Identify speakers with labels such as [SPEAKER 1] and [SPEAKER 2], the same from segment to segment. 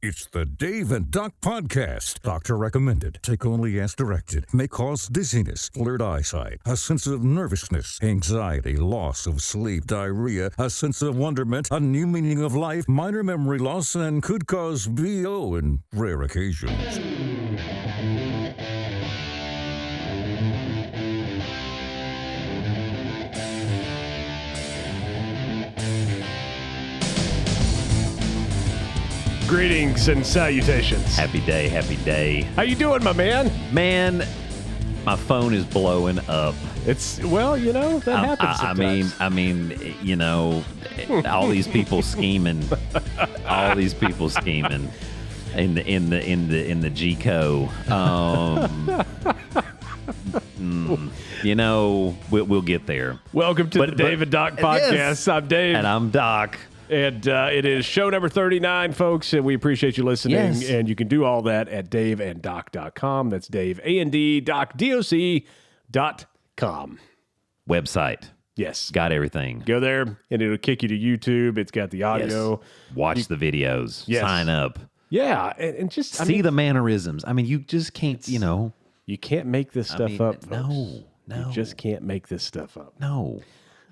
[SPEAKER 1] It's the Dave and Doc podcast. Doctor recommended. Take only as directed. May cause dizziness, blurred eyesight, a sense of nervousness, anxiety, loss of sleep, diarrhea, a sense of wonderment, a new meaning of life, minor memory loss, and could cause VO in rare occasions.
[SPEAKER 2] Greetings and salutations.
[SPEAKER 3] Happy day, happy day.
[SPEAKER 2] How you doing, my man?
[SPEAKER 3] Man, my phone is blowing up.
[SPEAKER 2] It's, well, you know, that happens sometimes.
[SPEAKER 3] I mean, you know, all these people scheming, in the GCO. You know, we'll get there.
[SPEAKER 2] Welcome to the Dave and Doc podcast.
[SPEAKER 3] Yes.
[SPEAKER 2] I'm Dave.
[SPEAKER 3] And I'm Doc.
[SPEAKER 2] And it is show number 39, folks, and we appreciate you listening.
[SPEAKER 3] Yes.
[SPEAKER 2] And you can do all that at Dave&Doc.com. That's Dave, A-N-D, Doc, D-O-C.com.
[SPEAKER 3] Website.
[SPEAKER 2] Yes.
[SPEAKER 3] Got everything.
[SPEAKER 2] Go there, and it'll kick you to YouTube. It's got the audio.
[SPEAKER 3] Yes. Watch the videos.
[SPEAKER 2] Yes.
[SPEAKER 3] Sign up.
[SPEAKER 2] Yeah, and just
[SPEAKER 3] See the mannerisms. I mean, you just can't, you know.
[SPEAKER 2] You can't make this stuff up, folks.
[SPEAKER 3] No.
[SPEAKER 2] You just can't make this stuff up.
[SPEAKER 3] No.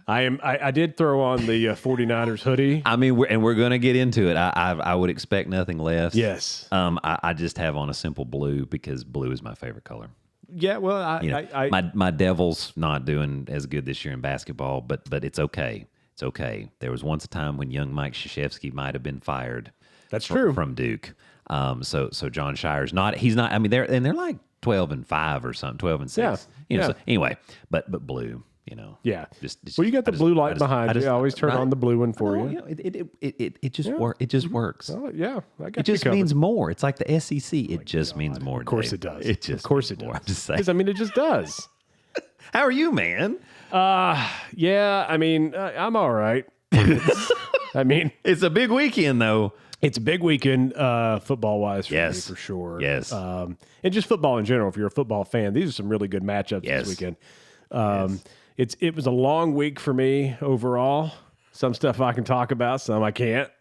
[SPEAKER 2] I did throw on the 49ers hoodie.
[SPEAKER 3] I mean, we're going to get into it. I would expect nothing less.
[SPEAKER 2] Yes.
[SPEAKER 3] I just have on a simple blue because blue is my favorite color.
[SPEAKER 2] Yeah, well,
[SPEAKER 3] My Devils not doing as good this year in basketball, but it's okay. It's okay. There was once a time when young Mike Krzyzewski might have been fired.
[SPEAKER 2] That's true.
[SPEAKER 3] From Duke. So John Shire's not. He's not. I mean, they're like 12-5 or something, 12-6.
[SPEAKER 2] Yeah.
[SPEAKER 3] You know.
[SPEAKER 2] Yeah.
[SPEAKER 3] So anyway, but blue. You know,
[SPEAKER 2] yeah.
[SPEAKER 3] Just
[SPEAKER 2] well, you got the blue light behind you. I always turn
[SPEAKER 3] right?
[SPEAKER 2] on the blue one for you.
[SPEAKER 3] You know, it just It just works.
[SPEAKER 2] Oh, yeah, I got
[SPEAKER 3] It just means more. It's like the SEC. It just means more.
[SPEAKER 2] Of course
[SPEAKER 3] Dave.
[SPEAKER 2] it does.
[SPEAKER 3] It just
[SPEAKER 2] of course it
[SPEAKER 3] more.
[SPEAKER 2] does.
[SPEAKER 3] I'm just saying.
[SPEAKER 2] Because, I mean, it just does.
[SPEAKER 3] How are you, man?
[SPEAKER 2] Yeah. I mean, I'm all right. I mean,
[SPEAKER 3] It's a big weekend, though.
[SPEAKER 2] it's a big weekend, football wise, for me,
[SPEAKER 3] Yes.
[SPEAKER 2] for sure.
[SPEAKER 3] Yes.
[SPEAKER 2] And just football in general. If you're a football fan, these are some really good matchups
[SPEAKER 3] Yes.
[SPEAKER 2] this weekend. It was a long week for me overall. Some stuff I can talk about, some I can't.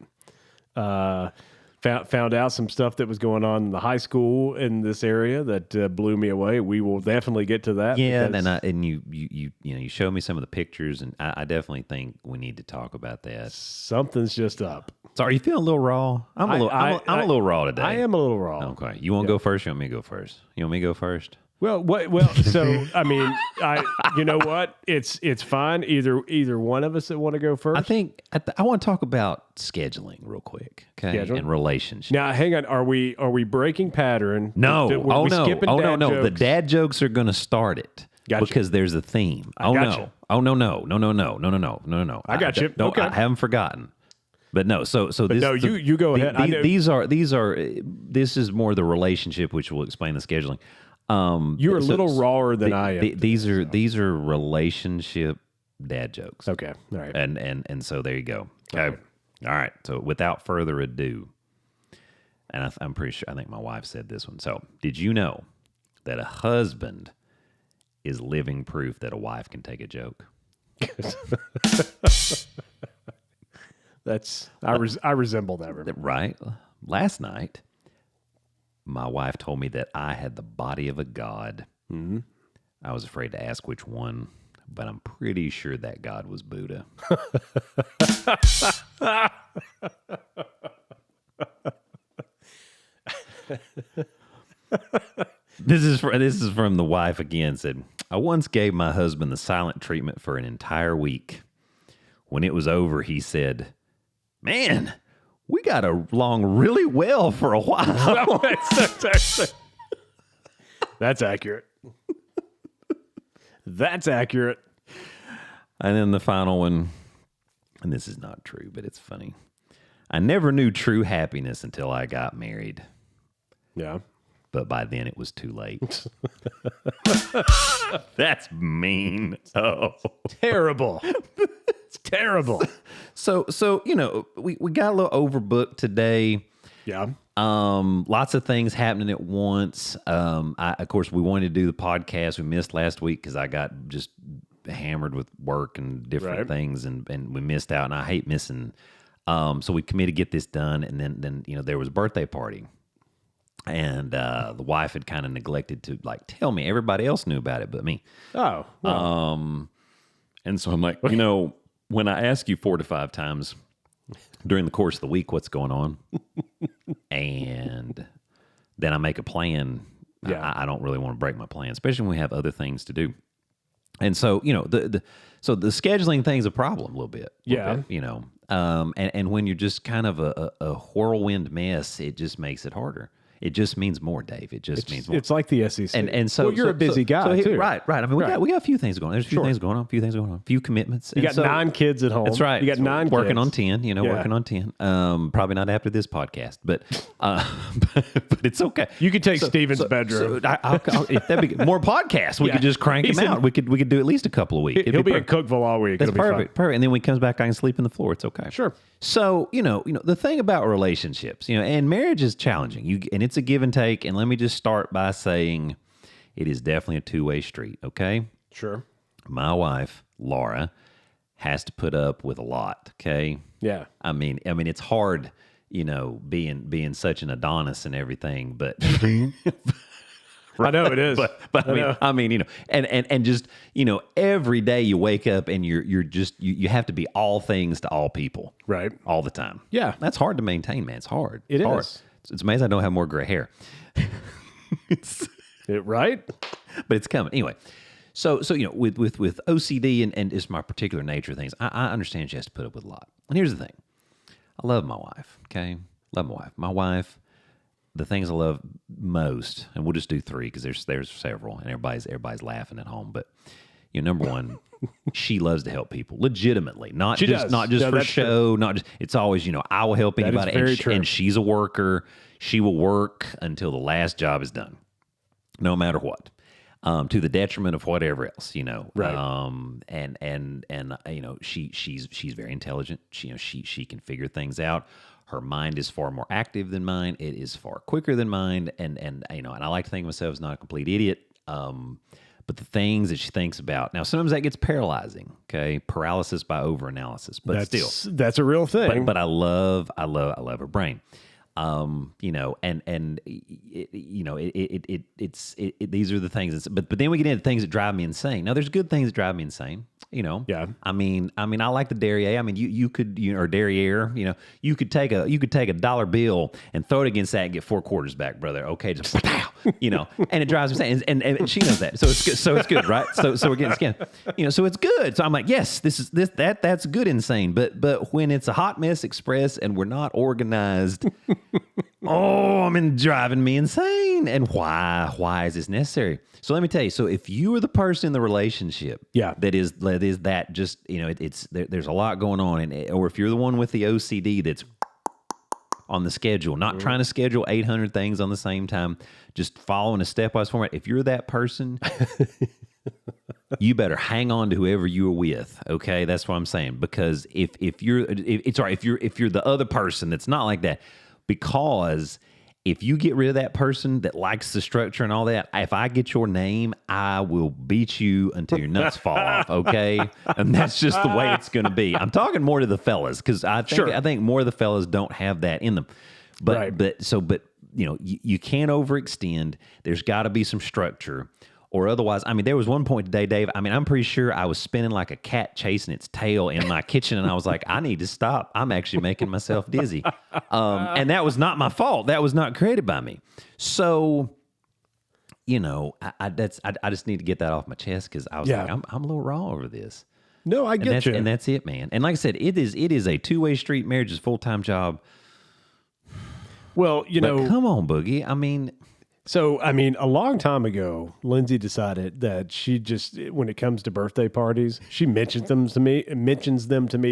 [SPEAKER 2] Found out some stuff that was going on in the high school in this area that blew me away. We will definitely get to that.
[SPEAKER 3] Yeah,
[SPEAKER 2] because
[SPEAKER 3] and you showed me some of the pictures, and I definitely think we need to talk about that.
[SPEAKER 2] something's just up.
[SPEAKER 3] So, are you feeling a little raw? I'm a little raw today.
[SPEAKER 2] I am a little raw.
[SPEAKER 3] Okay, you want to go first? You want me to go first? You want me to go first?
[SPEAKER 2] Well, so I mean, you know what? It's fine. Either one of us that want to go first.
[SPEAKER 3] I think I want to talk about scheduling real quick, okay?
[SPEAKER 2] Scheduling?
[SPEAKER 3] And relationships.
[SPEAKER 2] Now, hang on. Are we breaking pattern?
[SPEAKER 3] No.
[SPEAKER 2] Were we skipping dad
[SPEAKER 3] No. The
[SPEAKER 2] jokes?
[SPEAKER 3] dad jokes are going to start it.
[SPEAKER 2] Gotcha.
[SPEAKER 3] Because there's a theme.
[SPEAKER 2] I gotcha.
[SPEAKER 3] No.
[SPEAKER 2] I got you.
[SPEAKER 3] No,
[SPEAKER 2] Okay.
[SPEAKER 3] I haven't forgotten. But no, so this.
[SPEAKER 2] no, you go ahead. I know-
[SPEAKER 3] This is more the relationship, which will explain the scheduling.
[SPEAKER 2] You're a little rawer than I am.
[SPEAKER 3] These are relationship dad jokes.
[SPEAKER 2] Okay. All right.
[SPEAKER 3] And so there you go. Okay. All right. So without further ado, and I'm pretty sure, I think my wife said this one. So did you know that a husband is living proof that a wife can take a joke?
[SPEAKER 2] I resemble that. Remember?
[SPEAKER 3] Right? Last night, my wife told me that I had the body of a god. Mm-hmm. I was afraid to ask which one, but I'm pretty sure that god was Buddha. This is from the wife again. Said, I once gave my husband the silent treatment for an entire week. When it was over, he said, "Man, we got along really well for a while."
[SPEAKER 2] That's accurate. That's accurate.
[SPEAKER 3] And then the final one, and this is not true, but it's funny. I never knew true happiness until I got married.
[SPEAKER 2] Yeah.
[SPEAKER 3] But by then it was too late. That's mean. Oh,
[SPEAKER 2] Terrible. It's terrible.
[SPEAKER 3] So you know, we got a little overbooked today.
[SPEAKER 2] Yeah.
[SPEAKER 3] Lots of things happening at once. Of course, we wanted to do the podcast. We missed last week because I got just hammered with work and different things, and we missed out. And I hate missing So we committed to get this done, and then there was a birthday party, and the wife had kind of neglected to tell me. Everybody else knew about it but me.
[SPEAKER 2] Oh, well.
[SPEAKER 3] And so I'm like, when I ask you 4 to 5 times during the course of the week what's going on, and then I make a plan.
[SPEAKER 2] Yeah.
[SPEAKER 3] I don't really want to break my plan, especially when we have other things to do. And so, so the scheduling thing's a problem a little bit. And when you're just kind of a whirlwind mess, it just makes it harder. It just means more, Dave. It just means more.
[SPEAKER 2] It's like the SEC.
[SPEAKER 3] And so
[SPEAKER 2] you're a busy guy too.
[SPEAKER 3] Right. I mean, we got a few things going on. There's a few things going on. A few commitments.
[SPEAKER 2] You got 9 kids at home.
[SPEAKER 3] That's right.
[SPEAKER 2] You got 9
[SPEAKER 3] working
[SPEAKER 2] kids.
[SPEAKER 3] On 10. Working on 10. Probably not after this podcast, but it's okay.
[SPEAKER 2] You could take Steven's bedroom.
[SPEAKER 3] If that'd be more podcasts, we could just crank him out. We could do at least a couple a week.
[SPEAKER 2] He'll be in Cookville all week.
[SPEAKER 3] That's
[SPEAKER 2] It'll
[SPEAKER 3] perfect.
[SPEAKER 2] Be fine.
[SPEAKER 3] And then when he comes back, I can sleep on the floor. It's okay.
[SPEAKER 2] Sure.
[SPEAKER 3] So, the thing about relationships, and marriage is challenging. And it's a give and take. And let me just start by saying it is definitely a two-way street, okay?
[SPEAKER 2] Sure.
[SPEAKER 3] My wife, Laura, has to put up with a lot, okay?
[SPEAKER 2] Yeah.
[SPEAKER 3] I mean, it's hard, being such an Adonis and everything, but
[SPEAKER 2] I know it is.
[SPEAKER 3] But I mean, and just, every day you wake up and you're just you have to be all things to all people.
[SPEAKER 2] Right.
[SPEAKER 3] All the time.
[SPEAKER 2] Yeah.
[SPEAKER 3] That's hard to maintain, man. It's hard.
[SPEAKER 2] It is.
[SPEAKER 3] Hard. It's amazing I don't have more gray hair.
[SPEAKER 2] Right?
[SPEAKER 3] But it's coming. Anyway. So with OCD and just my particular nature of things, I understand she has to put up with a lot. And here's the thing. I love my wife, okay? Love my wife. My wife, the things I love most, and we'll just do 3 because there's several, and everybody's laughing at home. But number 1, she loves to help people legitimately, not just for show, true. Not just. It's always I will help anybody, and she's a worker. She will work until the last job is done, no matter what, to the detriment of whatever else,
[SPEAKER 2] Right.
[SPEAKER 3] And she's very intelligent. She can figure things out. Her mind is far more active than mine. It is far quicker than mine. And I like to think of myself as not a complete idiot. But the things that she thinks about, now sometimes that gets paralyzing, okay? Paralysis by overanalysis, but
[SPEAKER 2] that's a real thing.
[SPEAKER 3] But I love her brain. These are the things. But then we get into things that drive me insane. Now, there's good things that drive me insane.
[SPEAKER 2] Yeah.
[SPEAKER 3] I mean, I like the derriere. I mean, you could, or derriere. You could take a dollar bill and throw it against that and get 4 quarters back, brother. Okay, just and it drives me insane. And she knows that, so it's good. So it's good, right? So we're getting skin. So it's good. So I'm like, yes, that's good insane. But when it's a hot mess express and we're not organized. Driving me insane. And why is this necessary? So let me tell you. So if you are the person in the relationship, that is just there's a lot going on, or if you're the one with the OCD that's on the schedule, not trying to schedule 800 things on the same time, just following a stepwise format. If you're that person, you better hang on to whoever you're with. Okay, that's what I'm saying. Because if you're the other person that's not like that. Because if you get rid of that person that likes the structure and all that, if I get your name, I will beat you until your nuts fall off, okay? And that's just the way it's going to be. I'm talking more to the fellas because I think more of the fellas don't have that in them. But you can't overextend. There's got to be some structure. Or otherwise, there was one point today, Dave, I'm pretty sure I was spinning like a cat chasing its tail in my kitchen, and I was like, I need to stop. I'm actually making myself dizzy. And that was not my fault. That was not created by me. So, I just need to get that off my chest because I was like, I'm a little raw over this.
[SPEAKER 2] No, I get you.
[SPEAKER 3] And that's it, man. And like I said, it is a two-way street. Marriage is a full-time job.
[SPEAKER 2] Well,
[SPEAKER 3] but come on, Boogie.
[SPEAKER 2] So, a long time ago, Lindsay decided that she just, when it comes to birthday parties, she mentions them to me,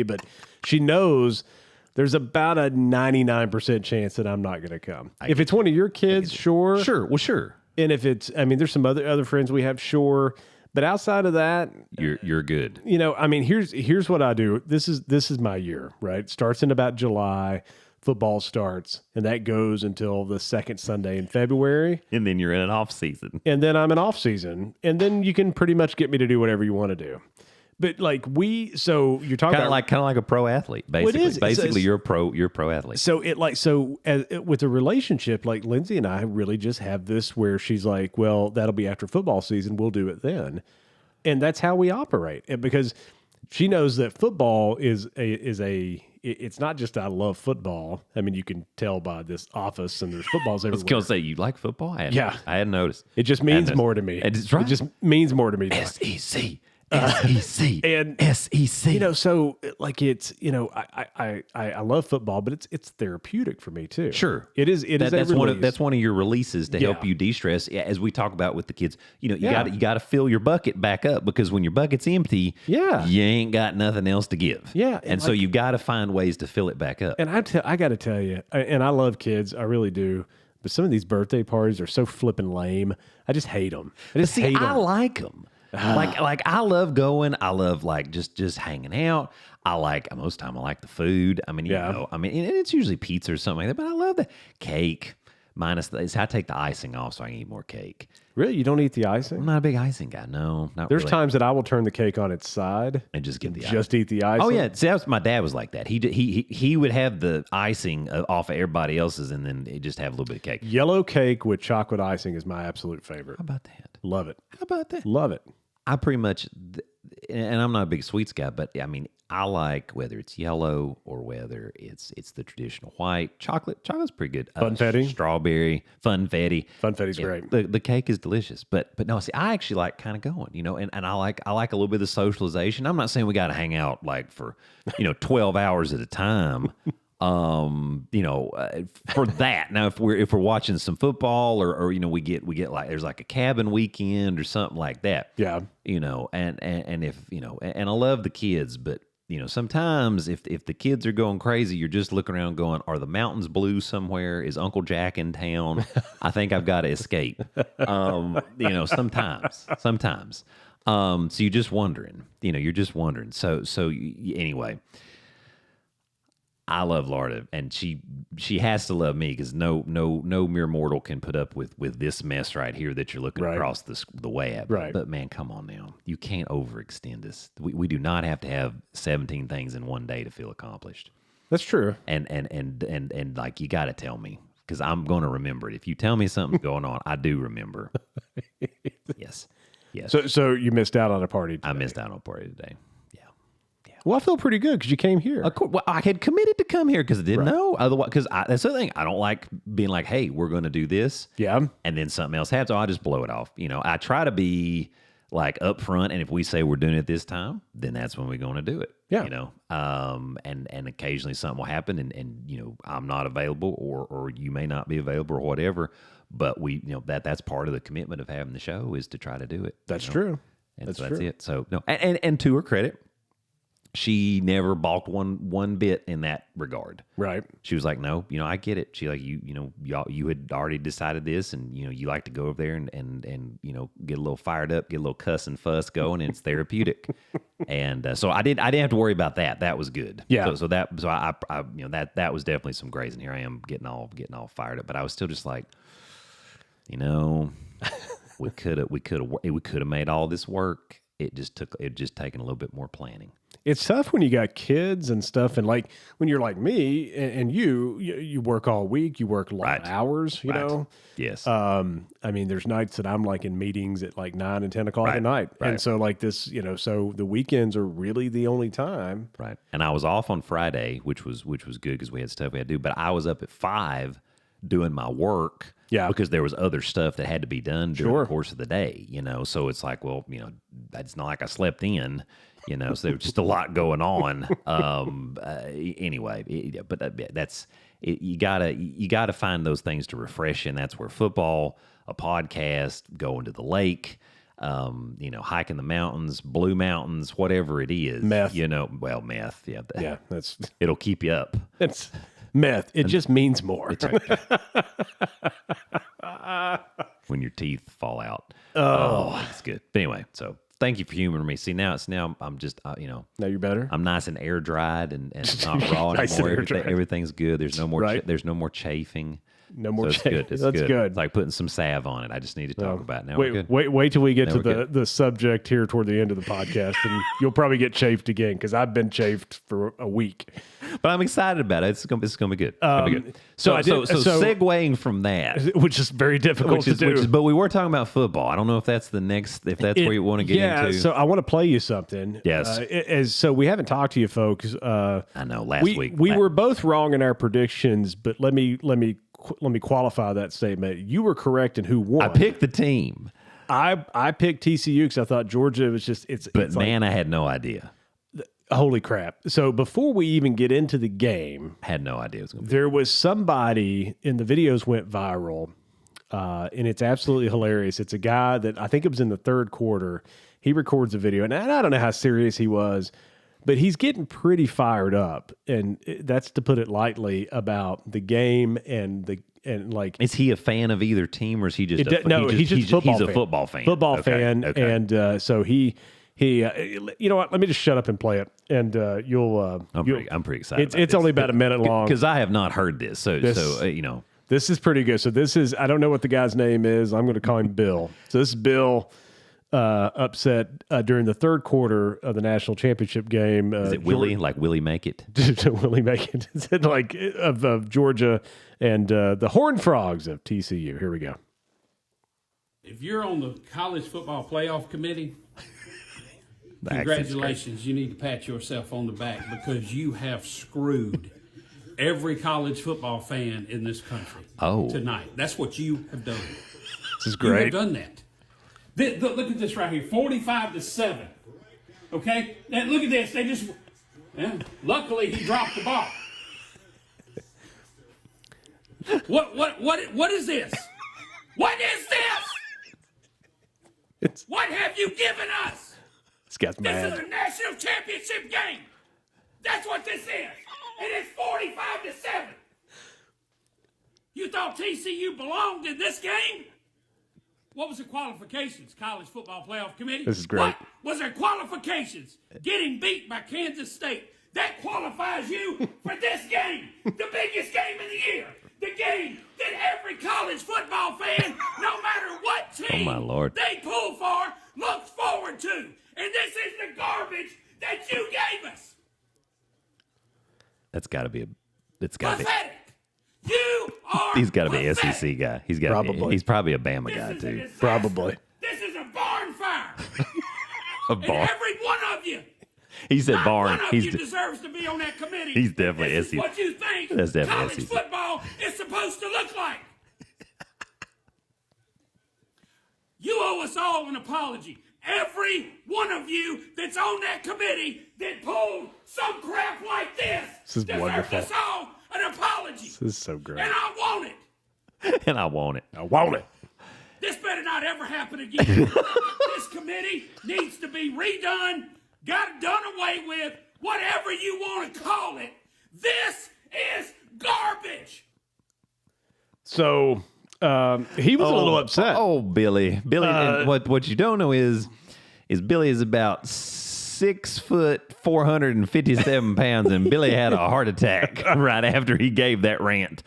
[SPEAKER 2] but she knows there's about a 99% chance that I'm not going to come. If it's one of your kids, sure.
[SPEAKER 3] Sure. Well, sure.
[SPEAKER 2] And if it's, there's some other friends we have, sure. But outside of that,
[SPEAKER 3] you're good.
[SPEAKER 2] Here's what I do. This is my year, right? It starts in about July. Football starts, and that goes until the second Sunday in February.
[SPEAKER 3] And then you're in an off season.
[SPEAKER 2] And then I'm in off season. And then you can pretty much get me to do whatever you want to do. But like so you're talking about
[SPEAKER 3] kind of like a pro athlete, basically.
[SPEAKER 2] Well, it is.
[SPEAKER 3] Basically, you're a pro athlete.
[SPEAKER 2] So with a relationship, like Lindsay and I really just have this where she's like, well, that'll be after football season. We'll do it then. And that's how we operate. And because she knows that football it's not just I love football. I mean, you can tell by this office and there's footballs everywhere.
[SPEAKER 3] I was going to say, you like football? I hadn't noticed.
[SPEAKER 2] It just means more to me.
[SPEAKER 3] It's right.
[SPEAKER 2] It just means more to me.
[SPEAKER 3] SEC. SEC
[SPEAKER 2] and
[SPEAKER 3] SEC.
[SPEAKER 2] So like it's I love football, but it's therapeutic for me too.
[SPEAKER 3] Sure,
[SPEAKER 2] it is.
[SPEAKER 3] That's one of your releases to help you de-stress. As we talk about with the kids, you got to fill your bucket back up, because when your bucket's empty, you ain't got nothing else to give. And so you got to find ways to fill it back up.
[SPEAKER 2] And I got to tell you, and I love kids, I really do. But some of these birthday parties are so flippin' lame. I just hate them.
[SPEAKER 3] I like them. Like I love going. I love like just hanging out. Most of the time I like the food. I mean, and it's usually pizza or something like that. But I love the cake. Minus I take the icing off so I can eat more cake.
[SPEAKER 2] Really, you don't eat the icing?
[SPEAKER 3] I'm not a big icing guy. No, not
[SPEAKER 2] There's
[SPEAKER 3] really.
[SPEAKER 2] times that I will turn the cake on its side
[SPEAKER 3] and just get
[SPEAKER 2] eat the icing.
[SPEAKER 3] Oh yeah, see, my dad was like that. He would have the icing off of everybody else's, and then he'd just have a little bit of cake.
[SPEAKER 2] Yellow cake with chocolate icing is my absolute favorite.
[SPEAKER 3] How about that?
[SPEAKER 2] Love it.
[SPEAKER 3] How about that?
[SPEAKER 2] Love it.
[SPEAKER 3] I pretty much, and I'm not a big sweets guy, but I mean, I like whether it's yellow or whether it's the traditional white. Chocolate's pretty good.
[SPEAKER 2] Funfetti?
[SPEAKER 3] Strawberry, funfetti.
[SPEAKER 2] Funfetti's great.
[SPEAKER 3] The cake is delicious, but no, see, I actually like kind of going, and I like a little bit of socialization. I'm not saying we got to hang out like for, 12 hours at a time. For that. Now, if we're watching some football or we get like there's like a cabin weekend or something like that.
[SPEAKER 2] Yeah.
[SPEAKER 3] And if and I love the kids, but sometimes if the kids are going crazy, you're just looking around going, are the mountains blue somewhere? Is Uncle Jack in town? I think I've got to escape. Sometimes. So you're just wondering. So anyway. I love Laura, and she has to love me, because no mere mortal can put up with this mess right here that you're looking across the way at.
[SPEAKER 2] Right.
[SPEAKER 3] But man, come on now, you can't overextend this. We do not have to have 17 things in one day to feel accomplished.
[SPEAKER 2] That's true.
[SPEAKER 3] And like, you got to tell me, because I'm going to remember it. If you tell me something's going on, I do remember. Yes.
[SPEAKER 2] So you missed out on a party today.
[SPEAKER 3] I missed out on a party today.
[SPEAKER 2] Well, I feel pretty good because you came here.
[SPEAKER 3] Of course, well, I had committed to come here because I didn't know. Otherwise, because that's the thing. I don't like being like, "Hey, we're going to do this,"
[SPEAKER 2] and
[SPEAKER 3] then something else happens. So I just blow it off. I try to be like upfront, and if we say we're doing it this time, then that's when we're going to do it. And occasionally something will happen, and I'm not available, or you may not be available, or whatever. But that's part of the commitment of having the show, is to try to do it.
[SPEAKER 2] That's true.
[SPEAKER 3] And that's it. So no, and to her credit, she never balked one bit in that regard.
[SPEAKER 2] Right.
[SPEAKER 3] She was like, no, I get it. She like, you had already decided this, and you like to go over there and get a little fired up, get a little cuss and fuss going, and it's therapeutic. And so I didn't have to worry about that. That was good.
[SPEAKER 2] Yeah.
[SPEAKER 3] So that was definitely some grace. And here I am getting all fired up, but I was still just like, we could have made all this work. It just taken a little bit more planning.
[SPEAKER 2] It's tough when you got kids and stuff, and like when you're like me and you work all week, you work long hours, you know?
[SPEAKER 3] Yes.
[SPEAKER 2] I mean, there's nights that I'm like in meetings at like 9 and 10 o'clock at night. Right. And so like this, so the weekends are really the only time.
[SPEAKER 3] Right. And I was off on Friday, which was good because we had stuff we had to do, but I was up at 5 doing my work.
[SPEAKER 2] Yeah.
[SPEAKER 3] Because there was other stuff that had to be done during the course of the day, so it's like, well, it's not like I slept in, so there was just a lot going on. Anyway, that's it. You gotta find those things to refresh, and that's where football, a podcast, going to the lake, hiking the mountains, Blue Mountains, whatever it is.
[SPEAKER 2] Meth.
[SPEAKER 3] Meth. Yeah.
[SPEAKER 2] Yeah.
[SPEAKER 3] It'll keep you up.
[SPEAKER 2] It's meth. It just means more.
[SPEAKER 3] It's when your teeth fall out. Oh, it's good. But anyway, so thank you for humoring me. See, now I'm just,
[SPEAKER 2] Now you're better?
[SPEAKER 3] I'm nice and air dried and not raw
[SPEAKER 2] Nice
[SPEAKER 3] anymore.
[SPEAKER 2] and air-dried.
[SPEAKER 3] Everything's good. There's no more
[SPEAKER 2] Right.
[SPEAKER 3] there's no more chafing.
[SPEAKER 2] No more
[SPEAKER 3] so it's
[SPEAKER 2] shave.
[SPEAKER 3] good. It's
[SPEAKER 2] That's good.
[SPEAKER 3] It's like putting some salve on it. I just need to talk about it. Now we're good.
[SPEAKER 2] Wait till we get
[SPEAKER 3] Now
[SPEAKER 2] to
[SPEAKER 3] we're
[SPEAKER 2] the subject here toward the end of the podcast, and you'll probably get chafed again because I've been chafed for a week.
[SPEAKER 3] But I'm excited about it. It's gonna be good. It's gonna be good.
[SPEAKER 2] so
[SPEAKER 3] Segueing from that,
[SPEAKER 2] which is very difficult to do.
[SPEAKER 3] but we were talking about football. I don't know if that's where you want to get into.
[SPEAKER 2] So I want to play you something.
[SPEAKER 3] Yes.
[SPEAKER 2] So we haven't talked to you folks.
[SPEAKER 3] I know last week
[SPEAKER 2] we were both wrong in our predictions, but let me qualify that statement. You were correct in who won.
[SPEAKER 3] I picked the team.
[SPEAKER 2] I picked TCU because I thought Georgia was just
[SPEAKER 3] But man, I had no idea.
[SPEAKER 2] Holy crap. So before we even get into the game,
[SPEAKER 3] I had no idea it was going to be.
[SPEAKER 2] There was somebody, and the videos went viral, and it's absolutely hilarious. It's a guy that I think it was in the third quarter. He records a video, and I don't know how serious he was, but he's getting pretty fired up, and that's to put it lightly, about the game and like.
[SPEAKER 3] Is he a fan of either team, or is he just
[SPEAKER 2] he's a
[SPEAKER 3] football fan?
[SPEAKER 2] Football
[SPEAKER 3] Okay,
[SPEAKER 2] fan,
[SPEAKER 3] okay.
[SPEAKER 2] and so he you know what? Let me just shut up and play it, and you'll.
[SPEAKER 3] I'm pretty excited.
[SPEAKER 2] It's only about a minute long
[SPEAKER 3] because I have not heard this. So
[SPEAKER 2] this is pretty good. So this is, I don't know what the guy's name is. I'm going to call him Bill. So this is Bill upset during the third quarter of the national championship game.
[SPEAKER 3] Is it Willie? Like Willie Make It?
[SPEAKER 2] Willie Make It. Is it like of Georgia and the Horned Frogs of TCU? Here we go.
[SPEAKER 4] If you're on the college football playoff committee, congratulations. You need to pat yourself on the back because you have screwed every college football fan in this country tonight. That's what you have done.
[SPEAKER 2] This is great.
[SPEAKER 4] You have done that. Look at this right here, 45-7. Okay? Now, look at this. They just, luckily he dropped the ball. What is this? What is this? What have you given us?
[SPEAKER 2] This guy's mad.
[SPEAKER 4] This is a national championship game. That's what this is. It is 45-7. You thought TCU belonged in this game? What was the qualifications, College Football Playoff Committee?
[SPEAKER 2] This is great.
[SPEAKER 4] What was their qualifications? Getting beat by Kansas State. That qualifies you for this game, the biggest game of the year. The game that every college football fan, no matter what team they pull for, looks forward to. And this is the garbage that you gave us.
[SPEAKER 3] That's got to be
[SPEAKER 4] pathetic. You are
[SPEAKER 3] He's got to be an
[SPEAKER 4] pathetic.
[SPEAKER 3] SEC guy. He's probably a Bama guy too.
[SPEAKER 2] Probably.
[SPEAKER 4] This is a barn fire.
[SPEAKER 3] A barn.
[SPEAKER 4] And every one of you.
[SPEAKER 3] He said
[SPEAKER 4] Not
[SPEAKER 3] barn.
[SPEAKER 4] one of you deserves to be on that committee.
[SPEAKER 3] He's definitely
[SPEAKER 4] this
[SPEAKER 3] SEC.
[SPEAKER 4] is what you think
[SPEAKER 3] That's definitely
[SPEAKER 4] college
[SPEAKER 3] SEC.
[SPEAKER 4] football is supposed to look like. You owe us all an apology. Every one of you that's on that committee that pulled some crap like this
[SPEAKER 2] is
[SPEAKER 4] deserves
[SPEAKER 2] wonderful.
[SPEAKER 4] us all an apology.
[SPEAKER 2] This is so great.
[SPEAKER 4] And I want it.
[SPEAKER 3] And I want it.
[SPEAKER 2] I want it.
[SPEAKER 4] This better not ever happen again. This committee needs to be redone, done away with, whatever you want to call it. This is garbage.
[SPEAKER 2] So he was a little upset.
[SPEAKER 3] Oh, Billy. And what you don't know is Billy is about 6 foot 457 pounds, and Billy had a heart attack right after he gave that rant.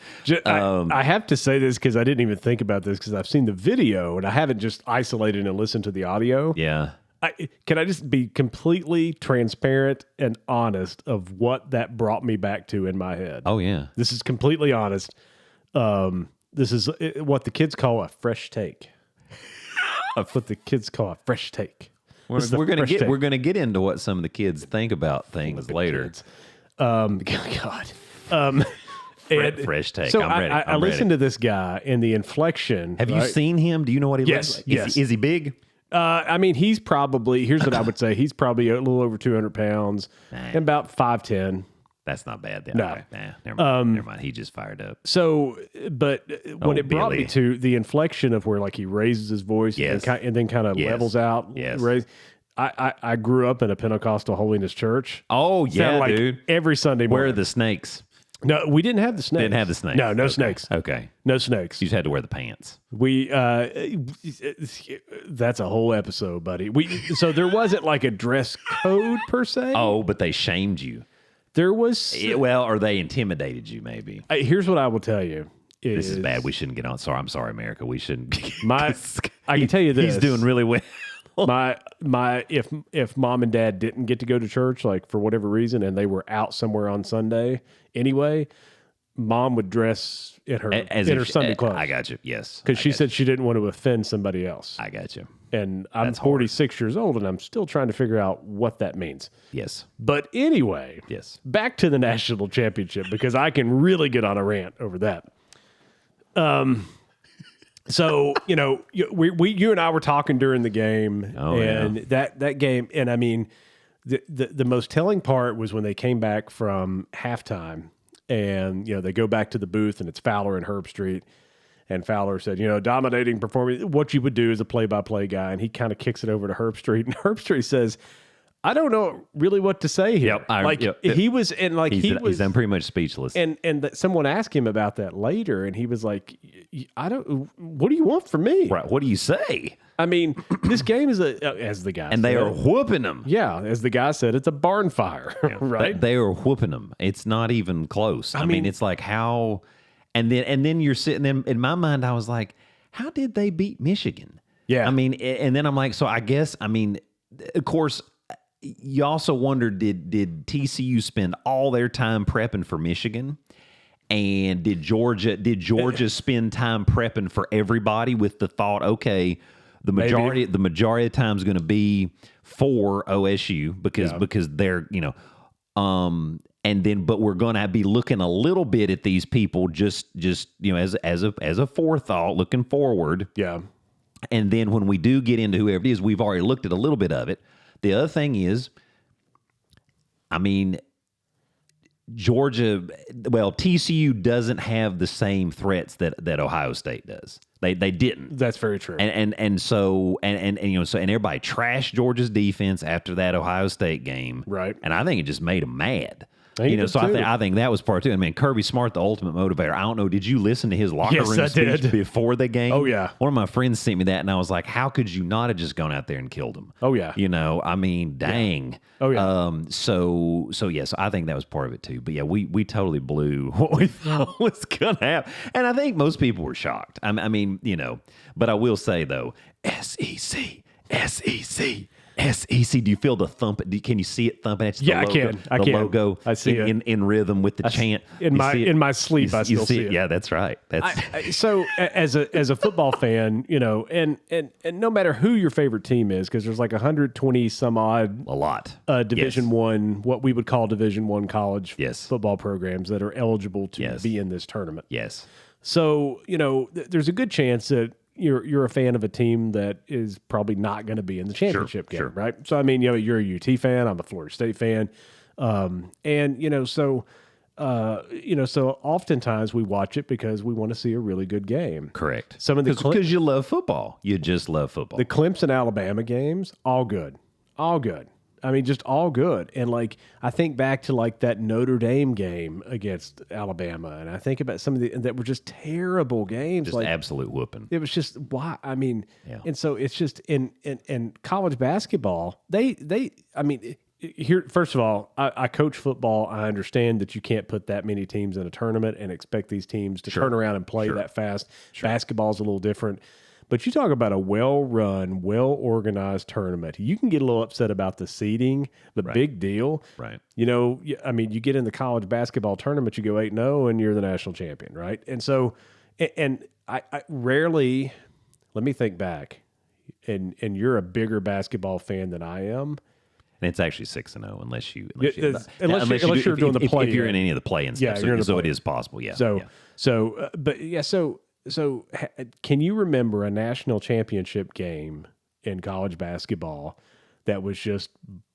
[SPEAKER 2] I have to say this because I didn't even think about this because I've seen the video and I haven't just isolated and listened to the audio.
[SPEAKER 3] Yeah.
[SPEAKER 2] Can I just be completely transparent and honest of what that brought me back to in my head?
[SPEAKER 3] Oh, yeah.
[SPEAKER 2] This is completely honest. This is what the kids call a fresh take. What the kids call a fresh take.
[SPEAKER 3] We're gonna get into what some of the kids think about things later.
[SPEAKER 2] God.
[SPEAKER 3] Fresh take.
[SPEAKER 2] So
[SPEAKER 3] I'm ready.
[SPEAKER 2] I listened to this guy and the inflection.
[SPEAKER 3] Have you seen him? Do you know what he looks like?
[SPEAKER 2] Yes.
[SPEAKER 3] Is he big?
[SPEAKER 2] I mean, he's probably, here's what I would say. He's probably a little over 200 pounds and about 5'10".
[SPEAKER 3] That's not bad then.
[SPEAKER 2] No.
[SPEAKER 3] Okay. Never mind. He just fired up.
[SPEAKER 2] So, but when it brought
[SPEAKER 3] Billy.
[SPEAKER 2] me to the inflection of where like he raises his voice and then kind of levels out.
[SPEAKER 3] Yes.
[SPEAKER 2] I grew up in a Pentecostal holiness church.
[SPEAKER 3] Oh, yeah,
[SPEAKER 2] like
[SPEAKER 3] dude.
[SPEAKER 2] Every Sunday morning.
[SPEAKER 3] Where are the snakes?
[SPEAKER 2] No, we didn't have the snakes.
[SPEAKER 3] Didn't have the snakes.
[SPEAKER 2] No, no
[SPEAKER 3] Okay.
[SPEAKER 2] snakes.
[SPEAKER 3] Okay.
[SPEAKER 2] No snakes.
[SPEAKER 3] You just had to wear the pants.
[SPEAKER 2] We that's a whole episode, buddy. So there wasn't like a dress code per se.
[SPEAKER 3] Oh, but they shamed you.
[SPEAKER 2] There was
[SPEAKER 3] Or they intimidated you maybe.
[SPEAKER 2] Here's what I will tell you.
[SPEAKER 3] This is bad. We shouldn't get on. Sorry, I'm sorry, America. We shouldn't.
[SPEAKER 2] I can tell you this.
[SPEAKER 3] He's doing really well.
[SPEAKER 2] If mom and dad didn't get to go to church, like for whatever reason, and they were out somewhere on Sunday anyway, mom would dress in her Sunday clothes.
[SPEAKER 3] I got you. Yes,
[SPEAKER 2] because she said she didn't want to offend somebody else.
[SPEAKER 3] I got you.
[SPEAKER 2] And I'm 46 years old, and I'm still trying to figure out what that means.
[SPEAKER 3] Yes.
[SPEAKER 2] But anyway,
[SPEAKER 3] yes.
[SPEAKER 2] Back to the national championship, because I can really get on a rant over that. So, you and I were talking during the game, that game, and I mean, the most telling part was when they came back from halftime, and they go back to the booth, and it's Fowler and Herb Street, and Fowler said, dominating performance. What you would do as a play-by-play guy, and he kind of kicks it over to Herb Street, and Herb Street says, I don't know really what to say here. He was, and like
[SPEAKER 3] I'm pretty much speechless.
[SPEAKER 2] And someone asked him about that later, and he was like, what do you want from me?
[SPEAKER 3] Right. What do you say?
[SPEAKER 2] I mean, this game is as the guy
[SPEAKER 3] and
[SPEAKER 2] said,
[SPEAKER 3] they are whooping them.
[SPEAKER 2] Yeah, as the guy said, it's a barn fire, right?
[SPEAKER 3] They are whooping them. It's not even close. I mean, it's like how, and then you're sitting in my mind, I was like, how did they beat Michigan?
[SPEAKER 2] Yeah.
[SPEAKER 3] I mean, and then I'm like, so I guess, I mean, of course, you also wonder, did TCU spend all their time prepping for Michigan? And did Georgia spend time prepping for everybody with the thought, okay, the majority of time is going to be for OSU because they're, and then but we're going to be looking a little bit at these people just as a forethought, looking forward.
[SPEAKER 2] Yeah.
[SPEAKER 3] And then when we do get into whoever it is, we've already looked at a little bit of it. The other thing is, I mean, TCU doesn't have the same threats that Ohio State does. They didn't.
[SPEAKER 2] That's very true.
[SPEAKER 3] So everybody trashed Georgia's defense after that Ohio State game.
[SPEAKER 2] Right.
[SPEAKER 3] And I think it just made them mad.
[SPEAKER 2] I
[SPEAKER 3] think that was part too. I mean, Kirby Smart, the ultimate motivator. I don't know. Did you listen to his locker room speech before the game?
[SPEAKER 2] Oh yeah.
[SPEAKER 3] One of my friends sent me that, and I was like, "How could you not have just gone out there and killed him?"
[SPEAKER 2] Oh yeah.
[SPEAKER 3] I mean, dang.
[SPEAKER 2] Yeah. Oh yeah.
[SPEAKER 3] So yes, I think that was part of it too. But yeah, we totally blew what we thought was gonna happen, and I think most people were shocked. I mean, but I will say though, SEC. SEC. Do you feel the thump? Can you see it thumping at you?
[SPEAKER 2] Yeah, I can.
[SPEAKER 3] The logo.
[SPEAKER 2] I see it
[SPEAKER 3] in rhythm with the chant.
[SPEAKER 2] In my sleep, I still see it.
[SPEAKER 3] Yeah, that's right.
[SPEAKER 2] So as a football fan, and no matter who your favorite team is, because there's like 120 some odd,
[SPEAKER 3] a lot,
[SPEAKER 2] Division One, what we would call Division One college football programs that are eligible to be in this tournament.
[SPEAKER 3] Yes.
[SPEAKER 2] So there's a good chance that you're a fan of a team that is probably not going to be in the championship game, right? So I mean, you're a UT fan. I'm a Florida State fan, so oftentimes we watch it because we want to see a really good game.
[SPEAKER 3] Correct.
[SPEAKER 2] Some of the
[SPEAKER 3] because you love football. You just love football.
[SPEAKER 2] The Clemson Alabama games, all good. I mean, just all good. And like, I think back to like that Notre Dame game against Alabama, and I think about some of that were just terrible games,
[SPEAKER 3] just like absolute whooping.
[SPEAKER 2] It was just why. I mean, and so it's just in college basketball. I mean, here. First of all, I coach football. I understand that you can't put that many teams in a tournament and expect these teams to turn around and play that fast. Basketball's a little different. But you talk about a well-run, well-organized tournament. You can get a little upset about the seeding, but big deal.
[SPEAKER 3] Right.
[SPEAKER 2] I mean, you get in the college basketball tournament, you go 8-0, and you're the national champion, right? And so, and I rarely, let me think back, and you're a bigger basketball fan than I am.
[SPEAKER 3] And it's actually 6-0 unless you're
[SPEAKER 2] doing the play.
[SPEAKER 3] If you're in any of the play-in stuff, so it is possible. Yeah.
[SPEAKER 2] So can you remember a national championship game in college basketball that was just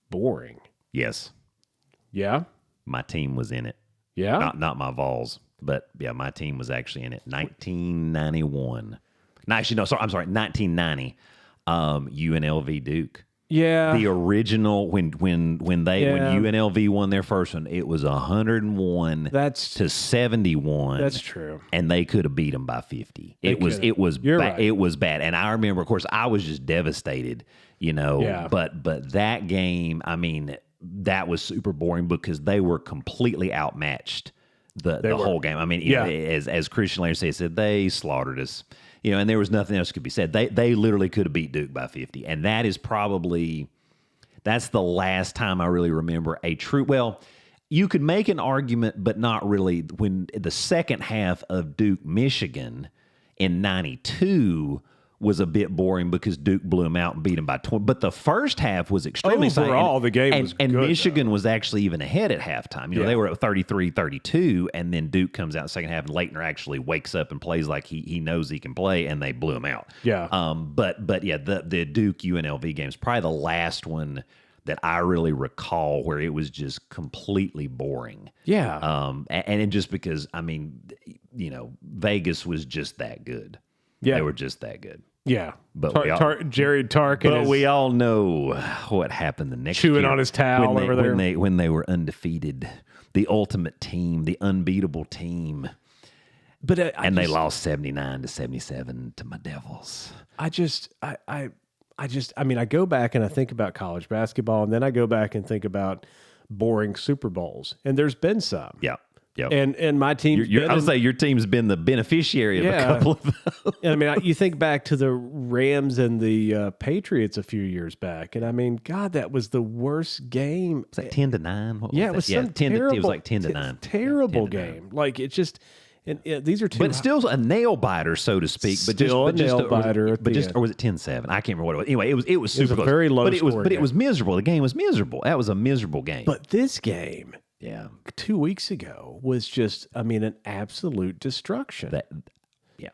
[SPEAKER 2] boring?
[SPEAKER 3] Yes.
[SPEAKER 2] Yeah?
[SPEAKER 3] My team was in it.
[SPEAKER 2] Yeah?
[SPEAKER 3] Not my Vols, but yeah, my team was actually in it. 1991. No, actually, no, sorry, I'm sorry, 1990. UNLV Duke.
[SPEAKER 2] Yeah.
[SPEAKER 3] The original when UNLV won their first one, it was 101 to 71.
[SPEAKER 2] That's true.
[SPEAKER 3] And they could have beat them by 50. It was bad. And I remember, of course, I was just devastated, but that game, I mean, that was super boring because they were completely outmatched the whole game. I mean, as Christian Larry said, they slaughtered us. And there was nothing else could be said. They literally could have beat Duke by 50, and that is probably that's the last time I really remember a true. Well, you could make an argument, but not really. When the second half of Duke Michigan in '92 was a bit boring because Duke blew them out and beat them by 20. But the first half was extremely
[SPEAKER 2] overall, the game was
[SPEAKER 3] and
[SPEAKER 2] good,
[SPEAKER 3] Michigan was actually even ahead at halftime. They were at 33-32, and then Duke comes out in the second half, and Leitner actually wakes up and plays like he knows he can play, and they blew him out.
[SPEAKER 2] Yeah.
[SPEAKER 3] But yeah, the Duke UNLV game is probably the last one that I really recall where it was just completely boring.
[SPEAKER 2] Yeah.
[SPEAKER 3] And it just because, I mean, Vegas was just that good.
[SPEAKER 2] Yeah.
[SPEAKER 3] They were just that good.
[SPEAKER 2] Yeah,
[SPEAKER 3] But
[SPEAKER 2] Jared Tark.
[SPEAKER 3] But we all know what happened the next
[SPEAKER 2] chewing
[SPEAKER 3] year
[SPEAKER 2] on his towel over there
[SPEAKER 3] when they were undefeated, the ultimate team, the unbeatable team.
[SPEAKER 2] But
[SPEAKER 3] they lost 79-77 to my Devils.
[SPEAKER 2] I mean, I go back and I think about college basketball, and then I go back and think about boring Super Bowls, and there's been some.
[SPEAKER 3] Yeah. Yep.
[SPEAKER 2] And my team.
[SPEAKER 3] I would say your team's been the beneficiary of a couple of those.
[SPEAKER 2] And I mean, you think back to the Rams and the Patriots a few years back, and I mean, God, that was the worst game.
[SPEAKER 3] Was that 10-9?
[SPEAKER 2] It was some terrible.
[SPEAKER 3] It was like 10-9.
[SPEAKER 2] Terrible game. Like it just. And these are two,
[SPEAKER 3] but still a nail biter, so to speak. But
[SPEAKER 2] still a nail biter.
[SPEAKER 3] Or was it 10-7? I can't remember what it was. Anyway, it was super close.
[SPEAKER 2] Very low.
[SPEAKER 3] But it was miserable. The game was miserable. That was a miserable game.
[SPEAKER 2] But this game, 2 weeks ago was just, I mean, an absolute destruction.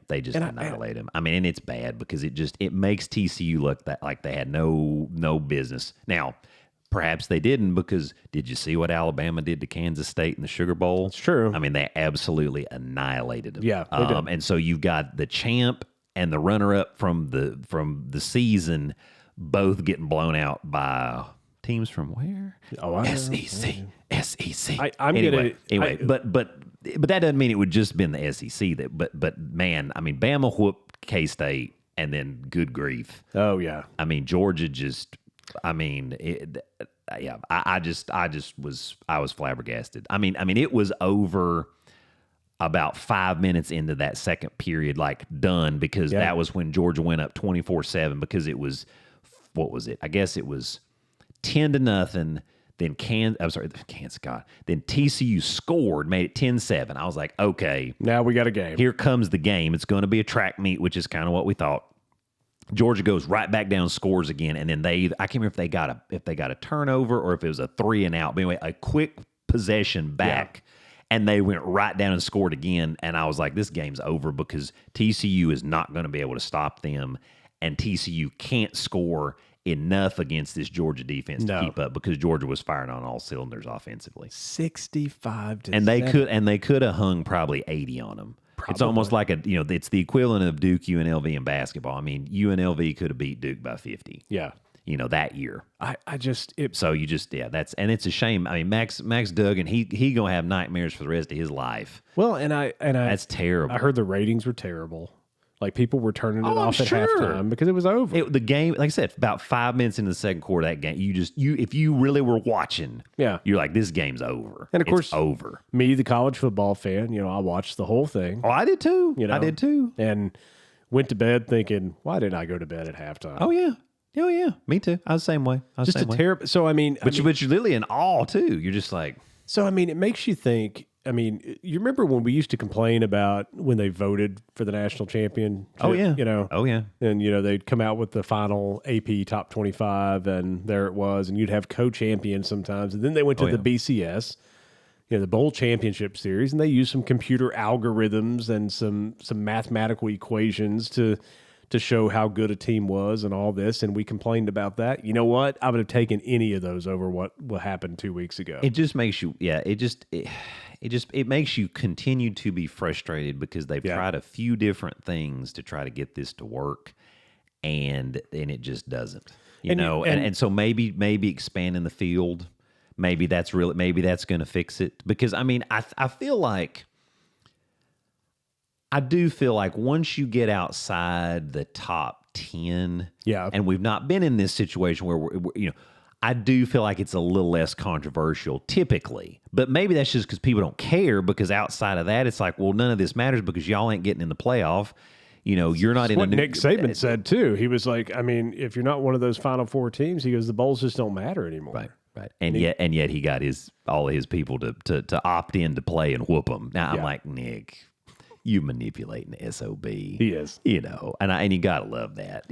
[SPEAKER 3] They just annihilate him. I mean, and it's bad because it makes TCU look like they had no business. Now, perhaps they didn't, because did you see what Alabama did to Kansas State in the Sugar Bowl?
[SPEAKER 2] It's true.
[SPEAKER 3] I mean, they absolutely annihilated them.
[SPEAKER 2] Yeah, they did.
[SPEAKER 3] And so you've got the champ and the runner-up from the season both getting blown out by teams from where? SEC. Anyway, but that doesn't mean it would just been the SEC. But man, I mean, Bama whooped K-State, and then good grief.
[SPEAKER 2] Oh yeah.
[SPEAKER 3] I mean, Georgia just. I mean, I was flabbergasted. I mean, it was over about 5 minutes into that second period, like done, because that was when Georgia went up 24-7, because it was, what was it? I guess it was 10-0. Then Then TCU scored, made it 10-7. I was like, okay,
[SPEAKER 2] now we got a game.
[SPEAKER 3] Here comes the game. It's going to be a track meet, which is kind of what we thought. Georgia goes right back down, scores again, and then I can't remember if they got a turnover or if it was a 3 and out. But anyway, a quick possession back, and they went right down and scored again. And I was like, this game's over, because TCU is not going to be able to stop them, and TCU can't score enough against this Georgia defense to keep up, because Georgia was firing on all cylinders offensively.
[SPEAKER 2] 65-7.
[SPEAKER 3] And they could have hung probably 80 on them. Probably. It's almost like it's the equivalent of Duke UNLV in basketball. I mean, UNLV could have beat Duke by 50.
[SPEAKER 2] Yeah.
[SPEAKER 3] That year.
[SPEAKER 2] So
[SPEAKER 3] you just, and it's a shame. I mean, Max Duggan, he going to have nightmares for the rest of his life.
[SPEAKER 2] Well, and
[SPEAKER 3] that's terrible.
[SPEAKER 2] I heard the ratings were terrible. Like, people were turning it off at halftime because it was over.
[SPEAKER 3] The game, like I said, about 5 minutes into the second quarter of that game, if you really were watching, you're like, this game's over.
[SPEAKER 2] And of course,
[SPEAKER 3] it's over.
[SPEAKER 2] Me, the college football fan, I watched the whole thing.
[SPEAKER 3] Oh, I did too. I did too.
[SPEAKER 2] And went to bed thinking, why didn't I go to bed at halftime?
[SPEAKER 3] Oh yeah, me too. I was the same way.
[SPEAKER 2] Just a terrible. So I mean,
[SPEAKER 3] but you're literally in awe too. You're just like.
[SPEAKER 2] So I mean, it makes you think. I mean, you remember when we used to complain about when they voted for the national championship?
[SPEAKER 3] Oh, yeah.
[SPEAKER 2] Oh,
[SPEAKER 3] yeah.
[SPEAKER 2] And, they'd come out with the final AP top 25, and there it was. And you'd have co-champions sometimes. And then they went to the BCS, the Bowl Championship Series, and they used some computer algorithms and some mathematical equations to show how good a team was and all this. And we complained about that. You know what? I would have taken any of those over what happened 2 weeks ago.
[SPEAKER 3] It just makes you, it makes you continue to be frustrated, because they've tried a few different things to try to get this to work, and it just doesn't. And so maybe expanding the field, maybe that's going to fix it, because I mean, I do feel like once you get outside the top 10,
[SPEAKER 2] and
[SPEAKER 3] we've not been in this situation where we're I do feel like it's a little less controversial typically, but maybe that's just because people don't care, because outside of that, it's like, well, none of this matters because y'all ain't getting in the playoff. You're not in
[SPEAKER 2] what Nick Saban said too. He was like, I mean, if you're not one of those Final Four teams, he goes, the bowls just don't matter anymore.
[SPEAKER 3] Right. And yet he got all of his people to opt in to play and whoop them. Now I'm like, Nick, you manipulating the SOB.
[SPEAKER 2] He is.
[SPEAKER 3] And you gotta love that,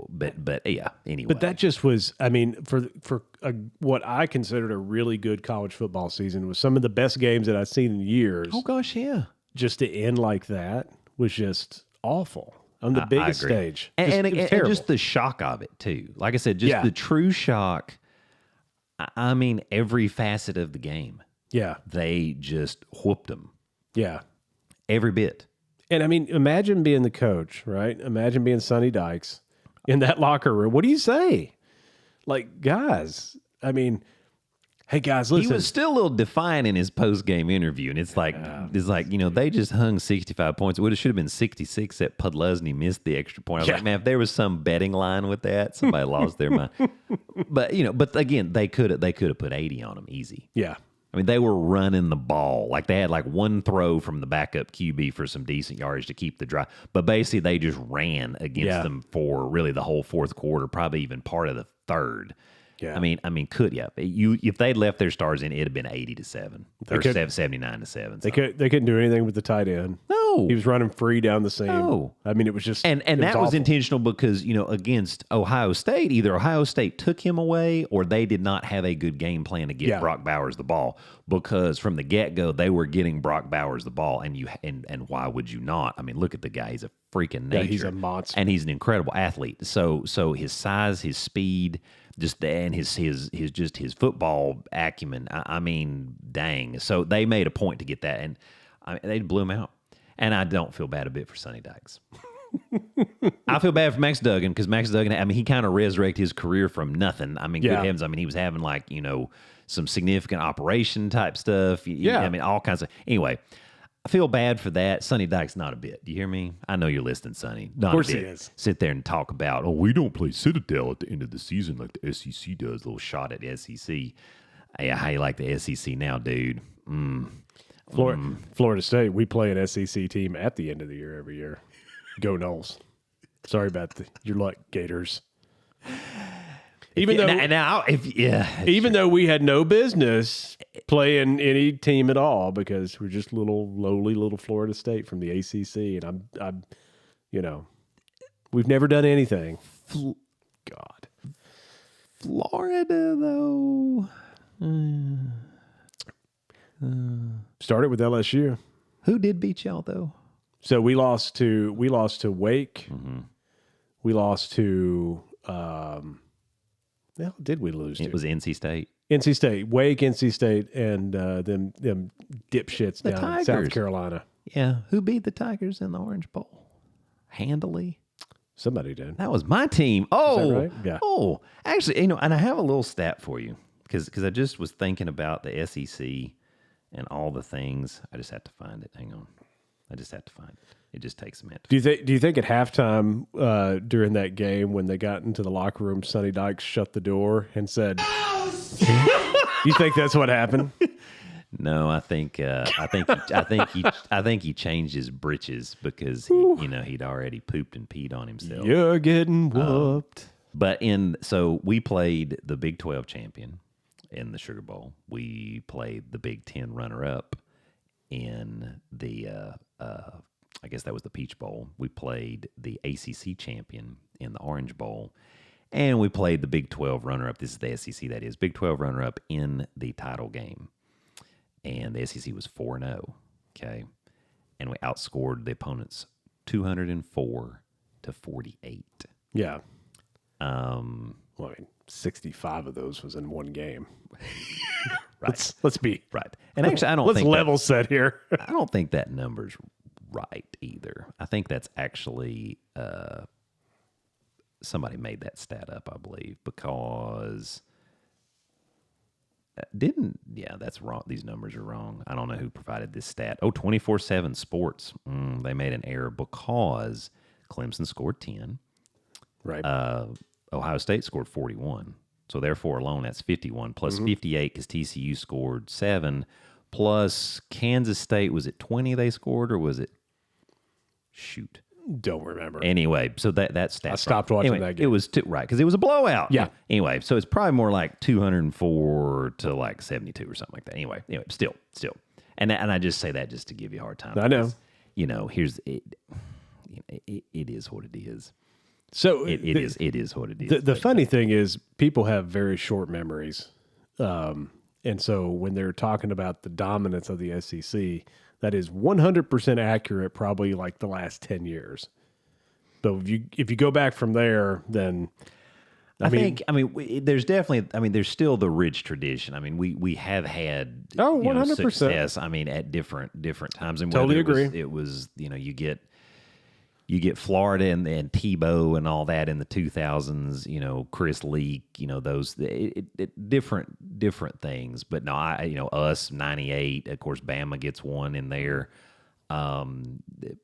[SPEAKER 3] but yeah, anyway.
[SPEAKER 2] But that just was, I mean, for what I considered a really good college football season, was some of the best games that I've seen in years.
[SPEAKER 3] Oh gosh, yeah.
[SPEAKER 2] Just to end like that was just awful on the biggest stage.
[SPEAKER 3] And just the shock of it too. Like I said, just the true shock. I mean, every facet of the game.
[SPEAKER 2] Yeah.
[SPEAKER 3] They just whooped them.
[SPEAKER 2] Yeah.
[SPEAKER 3] Every bit.
[SPEAKER 2] And I mean, imagine being the coach, right? Imagine being Sonny Dykes in that locker room. What do you say? Like, guys, I mean, hey guys, listen.
[SPEAKER 3] He was still a little defiant in his post-game interview, and it's like, they just hung 65 points. It should have been 66 that Pudlesny missed the extra point. I was like, man, if there was some betting line with that, somebody lost their mind. But again, they could have put 80 on him easy.
[SPEAKER 2] Yeah.
[SPEAKER 3] I mean, they were running the ball. Like, they had like one throw from the backup QB for some decent yardage to keep the drive. But basically, they just ran against them for really the whole fourth quarter, probably even part of the third.
[SPEAKER 2] Yeah.
[SPEAKER 3] I mean, if they'd left their stars in, it'd have been 80-7 or 79-7.
[SPEAKER 2] They couldn't do anything with the tight end.
[SPEAKER 3] No,
[SPEAKER 2] he was running free down the seam.
[SPEAKER 3] No,
[SPEAKER 2] I mean, it was just
[SPEAKER 3] and that was intentional because against Ohio State, either Ohio State took him away or they did not have a good game plan to get Brock Bowers the ball, because from the get go they were getting Brock Bowers the ball, and why would you not? I mean, look at the guy; he's a freaking nature.
[SPEAKER 2] Yeah, he's a monster,
[SPEAKER 3] and he's an incredible athlete. So his size, his speed. And his football acumen. I mean, dang. So they made a point to get that, and they blew him out. And I don't feel bad a bit for Sonny Dykes. I feel bad for Max Duggan, because Max Duggan, I mean, he kind of resurrected his career from nothing. I mean, good heavens. I mean, he was having some significant operation type stuff. I mean, all kinds of. Anyway, I feel bad for that. Sonny Dykes, not a bit. Do you hear me? I know you're listening, Sonny. Not
[SPEAKER 2] of course
[SPEAKER 3] a bit.
[SPEAKER 2] he is.
[SPEAKER 3] Sit there and talk about, we don't play Citadel at the end of the season like the SEC does. A little shot at the SEC. Hey, how you like the SEC now, dude?
[SPEAKER 2] Florida State, we play an SEC team at the end of the year every year. Go Noles. Sorry about your luck, Gators. Even though we had no business playing any team at all, because we're just lowly little Florida State from the ACC, and I'm we've never done anything. God,
[SPEAKER 3] Florida though.
[SPEAKER 2] Started with LSU.
[SPEAKER 3] Who did beat y'all though?
[SPEAKER 2] So we lost to Wake. Mm-hmm. We lost to. Did we lose?
[SPEAKER 3] It was NC State.
[SPEAKER 2] NC State, Wake, NC State, and them dipshits down
[SPEAKER 3] Tigers.
[SPEAKER 2] in South Carolina.
[SPEAKER 3] Yeah, who beat the Tigers in the Orange Bowl? Handily.
[SPEAKER 2] Somebody did.
[SPEAKER 3] That was my team. Oh,
[SPEAKER 2] is that right? Yeah.
[SPEAKER 3] Oh, actually, and I have a little stat for you because I just was thinking about the SEC and all the things. I just had to find it. Hang on, I just had to find it. It just takes a minute.
[SPEAKER 2] Do you think at halftime during that game, when they got into the locker room, Sonny Dykes shut the door and said, "You think that's what happened?"
[SPEAKER 3] No, I think he changed his britches because he'd already pooped and peed on himself.
[SPEAKER 2] You're getting whooped.
[SPEAKER 3] So we played the Big 12 champion in the Sugar Bowl. We played the Big 10 runner-up in the I guess that was the Peach Bowl. We played the ACC champion in the Orange Bowl. And we played the Big 12 runner-up. This is the SEC, that is. Big 12 runner-up in the title game. And the SEC was 4-0, okay? And we outscored the opponents 204 to 48.
[SPEAKER 2] Yeah.
[SPEAKER 3] Well,
[SPEAKER 2] 65 of those was in one game.
[SPEAKER 3] Right.
[SPEAKER 2] Let's be
[SPEAKER 3] right. And actually, I don't
[SPEAKER 2] let's
[SPEAKER 3] think
[SPEAKER 2] level set here.
[SPEAKER 3] I don't think that number's right either. I think that's actually somebody made that stat up, I believe, because that's wrong. These numbers are wrong. I don't know who provided this stat. 24/7 Sports. They made an error because Clemson scored 10.
[SPEAKER 2] Right.
[SPEAKER 3] Ohio State scored 41. So therefore alone, that's 51 plus 58 because TCU scored 7 plus Kansas State. Was it 20 they scored or was it? Shoot.
[SPEAKER 2] Don't remember.
[SPEAKER 3] Anyway, so that stat.
[SPEAKER 2] I stopped watching that game.
[SPEAKER 3] It was right because it was a blowout.
[SPEAKER 2] Yeah.
[SPEAKER 3] Anyway, so it's probably more like 204 to like 72 or something like that. Anyway, still, and I just say that just to give you a hard time.
[SPEAKER 2] I know.
[SPEAKER 3] Because, here's it. It is what it is.
[SPEAKER 2] So
[SPEAKER 3] It is what it is.
[SPEAKER 2] The funny thing is, people have very short memories, and so when they're talking about the dominance of the SEC, that is 100% accurate. Probably like the last 10 years. But if you go back from there, then
[SPEAKER 3] I think there's definitely there's still the rich tradition. I mean, we have had
[SPEAKER 2] 100%
[SPEAKER 3] success. I mean, at different times. And
[SPEAKER 2] totally agree.
[SPEAKER 3] It was you get Florida and Tebow and all that in the 2000s. Chris Leak. Those different things. But no, us 98. Of course, Bama gets one in there.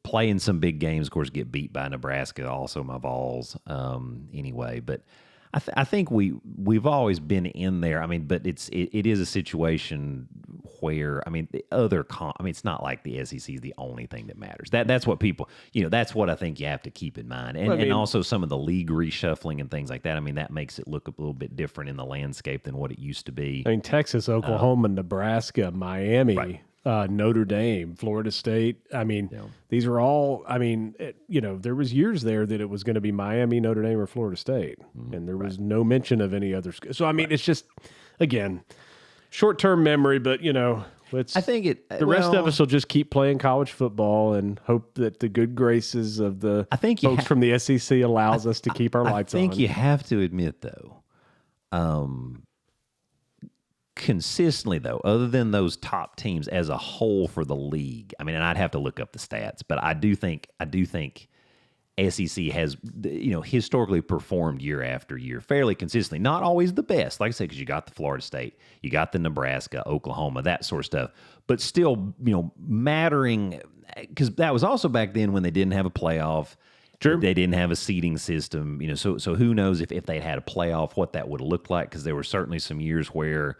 [SPEAKER 3] Playing some big games, of course, get beat by Nebraska. Also, my Vols. Anyway, but I think we've always been in there. I mean, but it is a situation where the other it's not like the SEC is the only thing that matters. That's what people that's what I think you have to keep in mind, and also some of the league reshuffling and things like that. I mean, that makes it look a little bit different in the landscape than what it used to be.
[SPEAKER 2] I mean, Texas, Oklahoma, Nebraska, Miami.
[SPEAKER 3] Right.
[SPEAKER 2] Notre Dame, Florida State. I mean, these are all, there was years there that it was going to be Miami, Notre Dame, or Florida State. And there was no mention of any other. So, it's just, again, short-term memory, but,
[SPEAKER 3] I think
[SPEAKER 2] the rest of us will just keep playing college football and hope that the good graces of the folks from the SEC allows us to keep our lights on.
[SPEAKER 3] I think you have to admit, though, consistently, though, other than those top teams as a whole for the league, and I'd have to look up the stats, but I do think SEC has, historically performed year after year fairly consistently. Not always the best, like I said, because you got the Florida State, you got the Nebraska, Oklahoma, that sort of stuff, but still, mattering, because that was also back then when they didn't have a playoff.
[SPEAKER 2] True.
[SPEAKER 3] They didn't have a seeding system, so who knows if they had a playoff, what that would have looked like, because there were certainly some years where,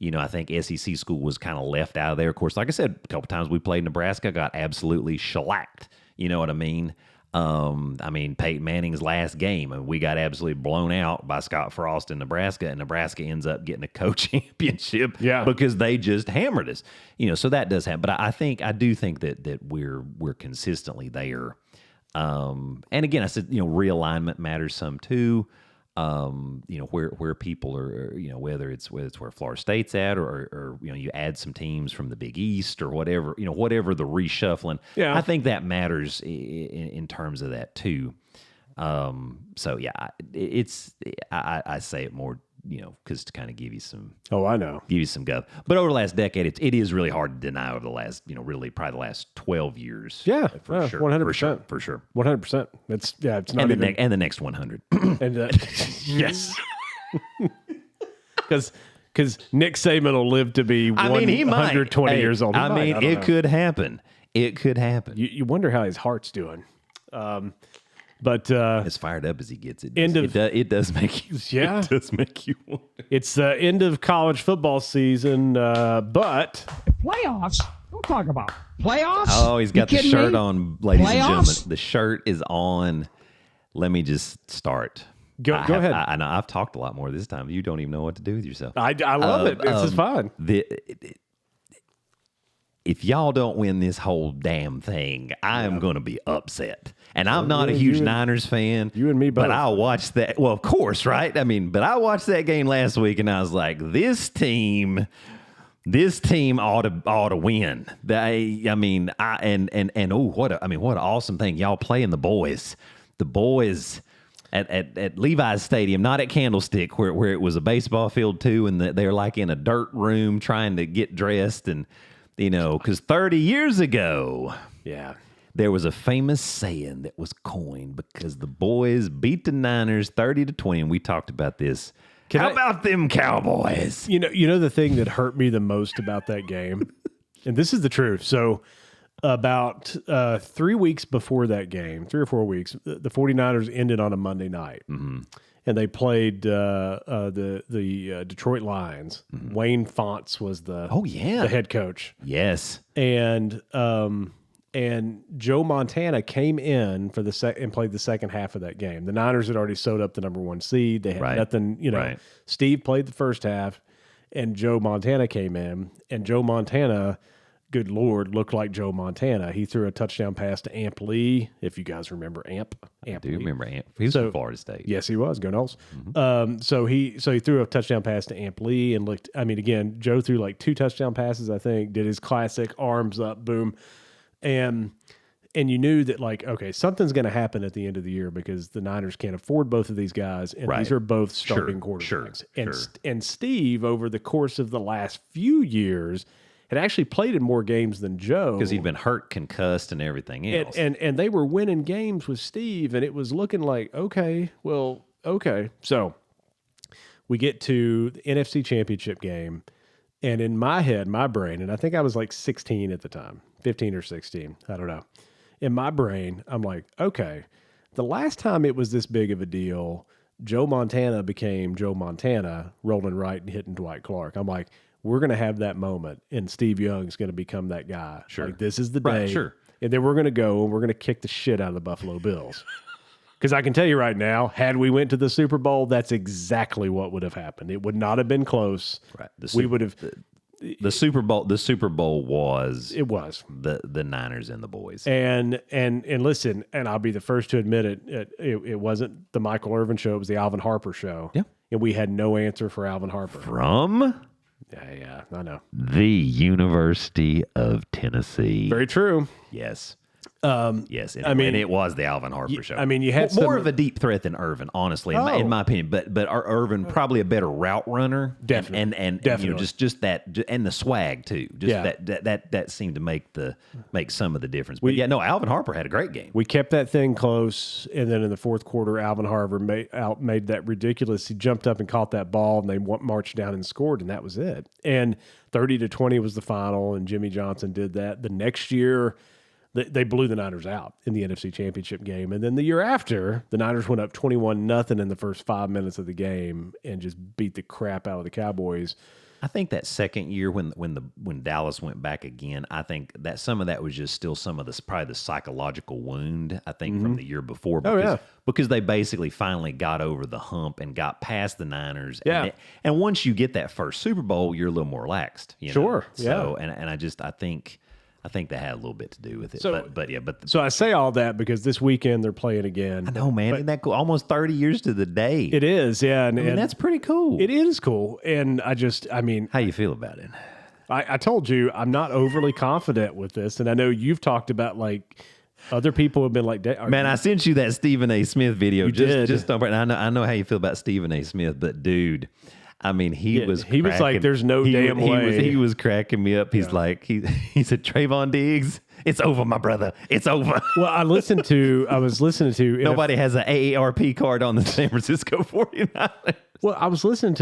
[SPEAKER 3] I think SEC school was kind of left out of there. Of course, like I said, a couple times we played Nebraska, got absolutely shellacked. You know what I mean? Peyton Manning's last game, and we got absolutely blown out by Scott Frost in Nebraska, and Nebraska ends up getting a co-championship because they just hammered us. So that does happen. But I do think that we're consistently there. And again, I said, realignment matters some too. Where people are, whether it's where Florida State's at or you add some teams from the Big East or whatever, whatever the reshuffling. Yeah. I think that matters in terms of that too. So yeah, I say it more, because to kind of give you some. Oh, I know. Give you some guff. But over the last decade, it is really hard to deny over the last, really probably the last 12 years.
[SPEAKER 2] Yeah,
[SPEAKER 3] for sure.
[SPEAKER 2] 100%.
[SPEAKER 3] For sure.
[SPEAKER 2] 100%. It's not
[SPEAKER 3] and and the next 100.
[SPEAKER 2] And yes. Because Nick Saban will live to be 120 years old.
[SPEAKER 3] It could happen. It could happen.
[SPEAKER 2] You wonder how his heart's doing. But
[SPEAKER 3] as fired up as he gets, it does make you.
[SPEAKER 2] Yeah,
[SPEAKER 3] it does make you wonder.
[SPEAKER 2] It's the end of college football season, but
[SPEAKER 5] playoffs. Don't talk about playoffs.
[SPEAKER 3] Oh, he's got the shirt on, ladies and gentlemen. The shirt is on. Let me just start.
[SPEAKER 2] Go ahead.
[SPEAKER 3] I know I've talked a lot more this time. You don't even know what to do with yourself.
[SPEAKER 2] I love it. This is fun.
[SPEAKER 3] If y'all don't win this whole damn thing, I am going to be upset. And I'm not a huge Niners fan.
[SPEAKER 2] You and me both.
[SPEAKER 3] But I watched that. Well, of course, right? But I watched that game last week, and I was like, this team ought to win. What an awesome thing. Y'all playing the boys. The boys at Levi's Stadium, not at Candlestick, where it was a baseball field too, and they're like in a dirt room trying to get dressed, and because 30 years ago, there was a famous saying that was coined because the boys beat the Niners 30-20. We talked about this. How about them Cowboys?
[SPEAKER 2] You know the thing that hurt me the most about that game, and this is the truth. So about 3 weeks before that game, 3 or 4 weeks, the 49ers ended on a Monday night.
[SPEAKER 3] Mm-hmm.
[SPEAKER 2] and they played the Detroit Lions. Wayne Fonts was the the head coach.
[SPEAKER 3] Yes.
[SPEAKER 2] And Joe Montana came in for and played the second half of that game. The Niners had already sewed up the number 1 seed. They had nothing, Steve played the first half, and Joe Montana came in, and Joe Montana, good Lord, looked like Joe Montana. He threw a touchdown pass to Amp Lee, if you guys remember Amp.
[SPEAKER 3] I do remember Amp. He was from Florida State.
[SPEAKER 2] Yes, he was. Go Noles. So he threw a touchdown pass to Amp Lee and looked, I mean, again, Joe threw like 2 touchdown passes, I think, did his classic arms up, boom. And you knew that, like, okay, something's going to happen at the end of the year because the Niners can't afford both of these guys, and these are both starting quarterbacks. And Steve, over the course of the last few years, had actually played in more games than Joe
[SPEAKER 3] because he'd been hurt, concussed, and everything else.
[SPEAKER 2] And they were winning games with Steve, and it was looking like, okay. So we get to the NFC Championship game, and in my head, my brain, and I think I was like 16 at the time, 15 or 16, I don't know. In my brain, I'm like, okay, the last time it was this big of a deal, Joe Montana became Joe Montana, rolling right and hitting Dwight Clark. I'm like, we're going to have that moment, and Steve Young's going to become that guy.
[SPEAKER 3] Sure.
[SPEAKER 2] Like, this is the day.
[SPEAKER 3] Sure.
[SPEAKER 2] And then we're going to go, and we're going to kick the shit out of the Buffalo Bills. Because I can tell you right now, had we went to the Super Bowl, that's exactly what would have happened. It would not have been close.
[SPEAKER 3] Right.
[SPEAKER 2] We would have...
[SPEAKER 3] The Super Bowl was
[SPEAKER 2] the
[SPEAKER 3] Niners and the boys.
[SPEAKER 2] And listen, and I'll be the first to admit it wasn't the Michael Irvin show, it was the Alvin Harper show.
[SPEAKER 3] Yeah.
[SPEAKER 2] And we had no answer for Alvin Harper.
[SPEAKER 3] From
[SPEAKER 2] Yeah, I know.
[SPEAKER 3] the University of Tennessee.
[SPEAKER 2] Very true.
[SPEAKER 3] Yes.
[SPEAKER 2] Yes,
[SPEAKER 3] and it was the Alvin Harper show.
[SPEAKER 2] I mean, you had
[SPEAKER 3] more of a deep threat than Irvin, honestly, in my opinion. But Irvin probably a better route runner,
[SPEAKER 2] definitely,
[SPEAKER 3] and
[SPEAKER 2] definitely.
[SPEAKER 3] just that, and the swag too. That seemed to make some of the difference. But Alvin Harper had a great game.
[SPEAKER 2] We kept that thing close, and then in the fourth quarter, Alvin Harper made that ridiculous. He jumped up and caught that ball, and they marched down and scored, and that was it. And 30-20 was the final, and Jimmy Johnson did that. The next year, they blew the Niners out in the NFC Championship game. And then the year after, the Niners went up 21-0 in the first 5 minutes of the game and just beat the crap out of the Cowboys.
[SPEAKER 3] I think that second year when Dallas went back again, I think that some of that was just still some of probably the psychological wound, I think, from the year before. Because they basically finally got over the hump and got past the Niners.
[SPEAKER 2] Yeah.
[SPEAKER 3] And once you get that first Super Bowl, you're a little more relaxed.
[SPEAKER 2] Sure.
[SPEAKER 3] So, and I think that had a little bit to do with it.
[SPEAKER 2] So,
[SPEAKER 3] but
[SPEAKER 2] so I say all that because this weekend they're playing again.
[SPEAKER 3] I know, man. Isn't that cool? Almost 30 years to the day.
[SPEAKER 2] It is, yeah. And
[SPEAKER 3] that's pretty cool.
[SPEAKER 2] It is cool. And I mean.
[SPEAKER 3] How you feel about it?
[SPEAKER 2] I told you I'm not overly confident with this. And I know you've talked about, like, other people have been like,
[SPEAKER 3] man, I sent you that Stephen A. Smith video.
[SPEAKER 2] You did.
[SPEAKER 3] Just I know how you feel about Stephen A. Smith, but dude, I mean, he was
[SPEAKER 2] like, there's no damn way.
[SPEAKER 3] He was cracking me up. He's like, he said, Trayvon Diggs, it's over, my brother. It's over.
[SPEAKER 2] Well, I was listening to.
[SPEAKER 3] Nobody has an AARP card on the San Francisco 49ers.
[SPEAKER 2] Well, I was listening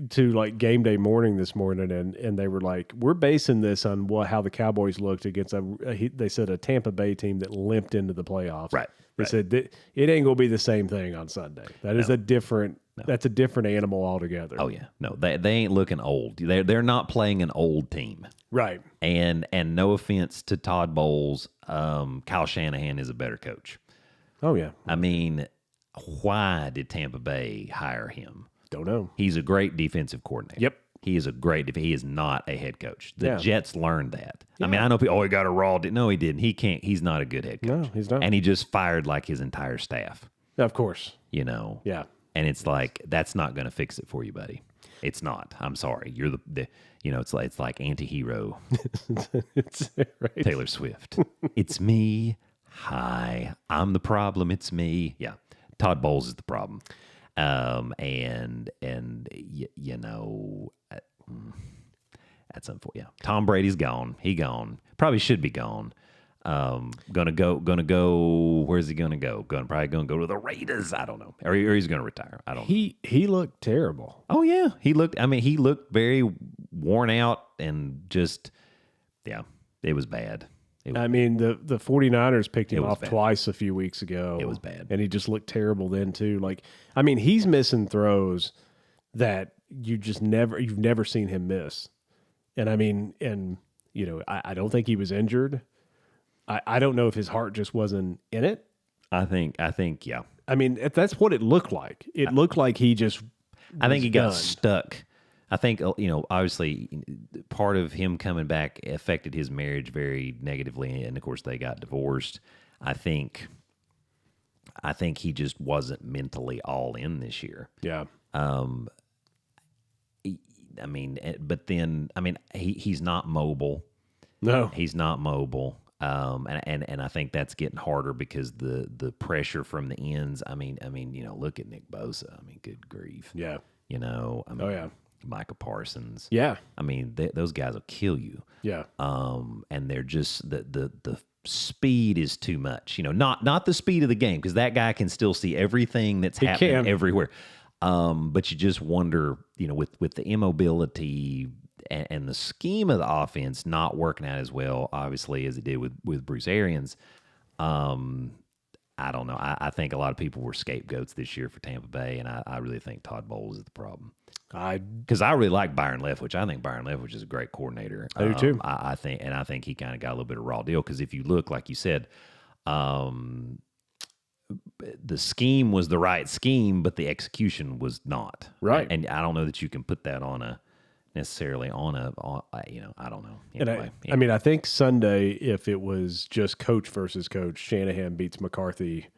[SPEAKER 2] to like Game Day Morning this morning, and they were like, we're basing this on how the Cowboys looked against they said a Tampa Bay team that limped into the playoffs.
[SPEAKER 3] Right.
[SPEAKER 2] They said that it ain't gonna be the same thing on Sunday. That's a different animal altogether.
[SPEAKER 3] Oh yeah, no, they ain't looking old. They're not playing an old team.
[SPEAKER 2] Right.
[SPEAKER 3] And no offense to Todd Bowles, Kyle Shanahan is a better coach.
[SPEAKER 2] Oh yeah.
[SPEAKER 3] I mean, why did Tampa Bay hire him?
[SPEAKER 2] Don't know.
[SPEAKER 3] He's a great defensive coordinator.
[SPEAKER 2] Yep.
[SPEAKER 3] He is he is not a head coach. The
[SPEAKER 2] Yeah.
[SPEAKER 3] Jets learned that.
[SPEAKER 2] Yeah.
[SPEAKER 3] I mean, I know people, he got a raw. No, he didn't. He can't. He's not a good head coach.
[SPEAKER 2] No, he's not.
[SPEAKER 3] And he just fired like his entire staff,
[SPEAKER 2] Of course.
[SPEAKER 3] Yeah. And it's like, that's not going to fix it for you, buddy. It's not. I'm sorry. You're it's like anti-hero
[SPEAKER 2] It's right.
[SPEAKER 3] Taylor Swift. It's me. Hi. I'm the problem. It's me. Yeah. Todd Bowles is the problem. That's unfortunate. Yeah. Tom Brady's gone. He gone. Probably should be gone. Gonna go. Where's he gonna go? Probably gonna go to the Raiders. I don't know. Or he's gonna retire. I don't know.
[SPEAKER 2] He looked terrible.
[SPEAKER 3] Oh yeah. He looked very worn out and just, yeah, it was bad.
[SPEAKER 2] I mean, the 49ers picked him off
[SPEAKER 3] bad.
[SPEAKER 2] twice a few weeks ago.
[SPEAKER 3] It was bad.
[SPEAKER 2] And he just looked terrible then too. Like, I mean, he's missing throws that you've never seen him miss. And I mean, I don't think he was injured. I don't know if his heart just wasn't in it.
[SPEAKER 3] I think, yeah.
[SPEAKER 2] I mean, that's what it looked like. It looked like he just
[SPEAKER 3] I think he got
[SPEAKER 2] done.
[SPEAKER 3] stuck. I think, obviously part of him coming back affected his marriage very negatively. And of course they got divorced. I think he just wasn't mentally all in this year.
[SPEAKER 2] Yeah.
[SPEAKER 3] I mean, but then, I mean, he's not mobile.
[SPEAKER 2] No.
[SPEAKER 3] He's not mobile. And I think that's getting harder because the pressure from the ends. I mean, look at Nick Bosa. I mean, good grief.
[SPEAKER 2] Yeah.
[SPEAKER 3] I mean,
[SPEAKER 2] Oh, yeah.
[SPEAKER 3] Micah Parsons.
[SPEAKER 2] Yeah.
[SPEAKER 3] I mean, those guys will kill you.
[SPEAKER 2] Yeah.
[SPEAKER 3] And they're just the speed is too much. Not the speed of the game, because that guy can still see everything that's happening everywhere. But you just wonder, with the immobility and the scheme of the offense not working out as well, obviously, as it did with Bruce Arians. I don't know. I think a lot of people were scapegoats this year for Tampa Bay, and I really think Todd Bowles is the problem. Because I really like Byron Leftwich. I think Byron Leftwich is a great coordinator.
[SPEAKER 2] I do too.
[SPEAKER 3] I think he kind of got a little bit of raw deal, because if you look, like you said, the scheme was the right scheme, but the execution was not.
[SPEAKER 2] Right.
[SPEAKER 3] And I don't know that you can put that necessarily on I don't know. Anyway,
[SPEAKER 2] I mean, I think Sunday, if it was just coach versus coach, Shanahan beats McCarthy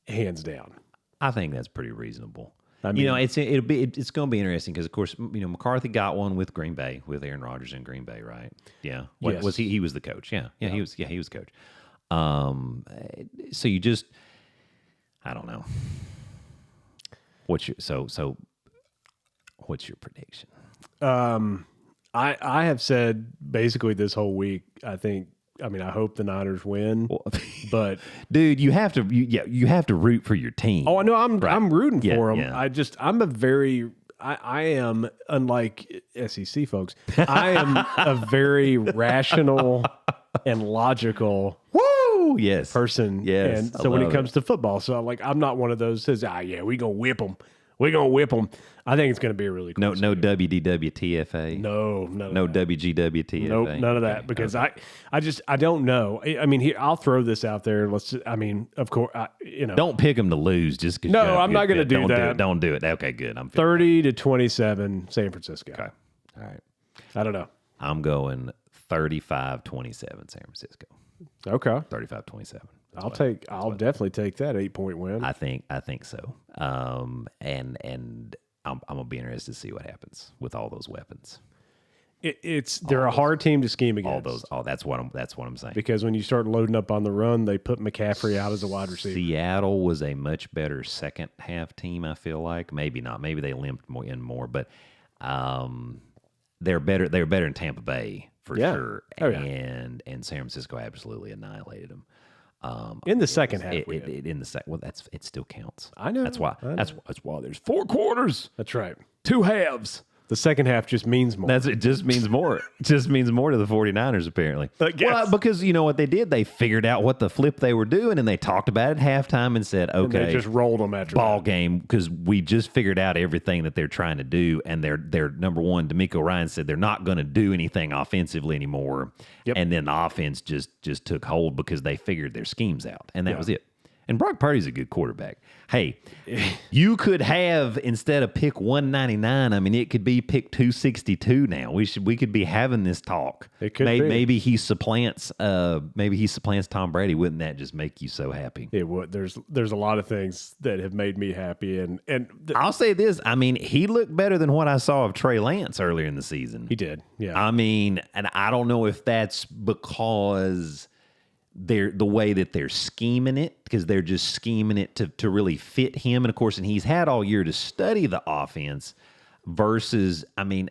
[SPEAKER 2] hands down.
[SPEAKER 3] I think that's pretty reasonable.
[SPEAKER 2] I mean,
[SPEAKER 3] it's going to be interesting because, of course, McCarthy got one with Green Bay, with Aaron Rodgers in Green Bay, right? Yeah.
[SPEAKER 2] Yes.
[SPEAKER 3] Was he? He was the coach. Yeah. He was coach. So you just, I don't know. What's your prediction?
[SPEAKER 2] I have said basically this whole week, I hope the Niners win, but
[SPEAKER 3] dude, you have to root for your team.
[SPEAKER 2] oh, I know I'm rooting for them.
[SPEAKER 3] Yeah.
[SPEAKER 2] I am, unlike SEC folks, I am a very rational and logical
[SPEAKER 3] Yes.
[SPEAKER 2] person.
[SPEAKER 3] Yes.
[SPEAKER 2] And so when it comes to football, I'm not one of those that says, we gonna whip them. We're going to whip them. I think it's going to be a really cool
[SPEAKER 3] No WDWTFA.
[SPEAKER 2] No
[SPEAKER 3] WGWTFA.
[SPEAKER 2] Nope, none of that, because I don't know. I mean, here, I'll throw this out there. Of course,
[SPEAKER 3] Don't pick them to lose just because.
[SPEAKER 2] No, I'm not going to do that.
[SPEAKER 3] Don't do it. Okay, good. I'm
[SPEAKER 2] 30-27 San Francisco.
[SPEAKER 3] Okay. All right.
[SPEAKER 2] I don't know.
[SPEAKER 3] I'm going 35-27 San Francisco.
[SPEAKER 2] Okay.
[SPEAKER 3] 35-27.
[SPEAKER 2] I'll definitely take that 8-point win.
[SPEAKER 3] I think so. And I'm gonna be interested to see what happens with all those weapons.
[SPEAKER 2] They're a hard team to scheme against.
[SPEAKER 3] That's what I'm saying.
[SPEAKER 2] Because when you start loading up on the run, they put McCaffrey out as a wide receiver.
[SPEAKER 3] Seattle was a much better second half team, I feel like. Maybe not. Maybe they limped more, but they're better. They're better in Tampa Bay for sure.
[SPEAKER 2] Oh, yeah.
[SPEAKER 3] And San Francisco absolutely annihilated them.
[SPEAKER 2] In the second half,
[SPEAKER 3] it still counts.
[SPEAKER 2] I know.
[SPEAKER 3] That's why there's 4 quarters,
[SPEAKER 2] That's right.
[SPEAKER 3] 2 halves.
[SPEAKER 2] The second half just means more.
[SPEAKER 3] It just means more. It just means more to the 49ers, apparently.
[SPEAKER 2] Well,
[SPEAKER 3] because you know what they did? They figured out what the flip they were doing, and they talked about it at halftime and said, okay,
[SPEAKER 2] and they just rolled them after
[SPEAKER 3] ball
[SPEAKER 2] that.
[SPEAKER 3] game, because we just figured out everything that they're trying to do, and they're number one, D'Amico Ryan said they're not going to do anything offensively anymore.
[SPEAKER 2] Yep.
[SPEAKER 3] And then the offense just took hold because they figured their schemes out, and that was it. And Brock Purdy's a good quarterback. Hey, you could have, instead of pick 199, I mean, it could be pick 262 now. We could be having this talk.
[SPEAKER 2] It could be.
[SPEAKER 3] Maybe he supplants Tom Brady. Wouldn't that just make you so happy?
[SPEAKER 2] It would. There's a lot of things that have made me happy, and
[SPEAKER 3] I'll say this. I mean, he looked better than what I saw of Trey Lance earlier in the season.
[SPEAKER 2] he did. Yeah.
[SPEAKER 3] I mean, and I don't know if that's because the way that they're scheming it, because they're just scheming it to really fit him. And of course, he's had all year to study the offense versus, I mean,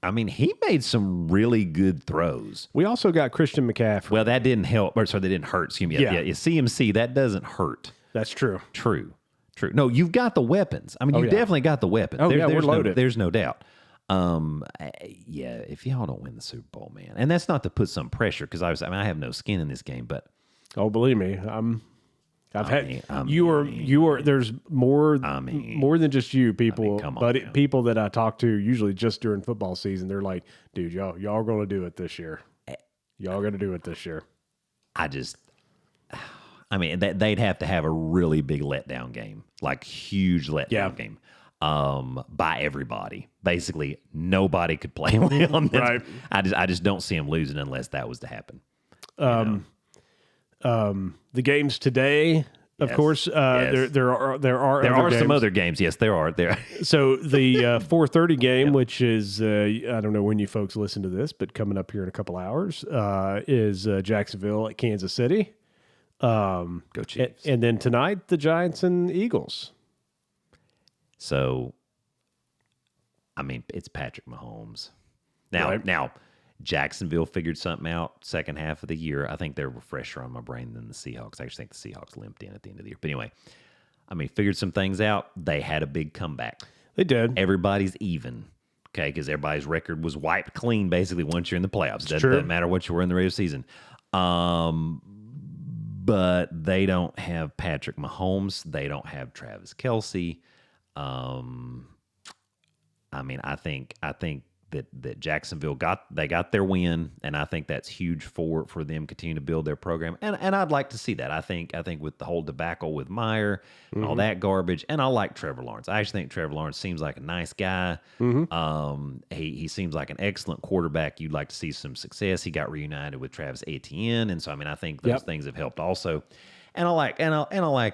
[SPEAKER 3] he made some really good throws.
[SPEAKER 2] We also got Christian McCaffrey.
[SPEAKER 3] Well, that didn't help. Or sorry, that didn't hurt. Excuse me. Yeah. CMC, that doesn't hurt.
[SPEAKER 2] That's true.
[SPEAKER 3] True. No, you've got the weapons. I mean, you definitely got the weapons.
[SPEAKER 2] We're loaded.
[SPEAKER 3] There's no doubt. Yeah, if y'all don't win the Super Bowl, man, and that's not to put some pressure because I have no skin in this game, but
[SPEAKER 2] Oh, believe me, there's more than just you people,
[SPEAKER 3] come on,
[SPEAKER 2] but
[SPEAKER 3] man.
[SPEAKER 2] people that I talk to usually just during football season, they're like, dude, y'all going to do it this year. Y'all going to do it this year.
[SPEAKER 3] They'd have to have a really big letdown game, like huge letdown game, by everybody. Basically, nobody could play on this.
[SPEAKER 2] Right.
[SPEAKER 3] I just don't see them losing unless that was to happen.
[SPEAKER 2] The games today, of
[SPEAKER 3] Yes.
[SPEAKER 2] course,
[SPEAKER 3] Yes.
[SPEAKER 2] there are
[SPEAKER 3] There are some
[SPEAKER 2] games.
[SPEAKER 3] other games. Yes, there are. There.
[SPEAKER 2] So the 4:30 game, which is I don't know when you folks listen to this, but coming up here in a couple hours, is Jacksonville at Kansas City.
[SPEAKER 3] Go Chiefs.
[SPEAKER 2] And then tonight, the Giants and Eagles.
[SPEAKER 3] So, it's Patrick Mahomes. Now, Jacksonville figured something out second half of the year. I think they're fresher on my brain than the Seahawks. I actually think the Seahawks limped in at the end of the year. But anyway, figured some things out. They had a big comeback.
[SPEAKER 2] They did.
[SPEAKER 3] Everybody's even, okay, because everybody's record was wiped clean basically once you're in the playoffs.
[SPEAKER 2] True.
[SPEAKER 3] Doesn't matter what you were in the regular season. But they don't have Patrick Mahomes. They don't have Travis Kelce. I think that Jacksonville got their win, and I think that's huge for them continuing to build their program. And I'd like to see that. I think with the whole debacle with Meyer and all that garbage, and I like Trevor Lawrence. I actually think Trevor Lawrence seems like a nice guy. He seems like an excellent quarterback. You'd like to see some success. He got reunited with Travis Etienne, and so I think those things have helped also. And I like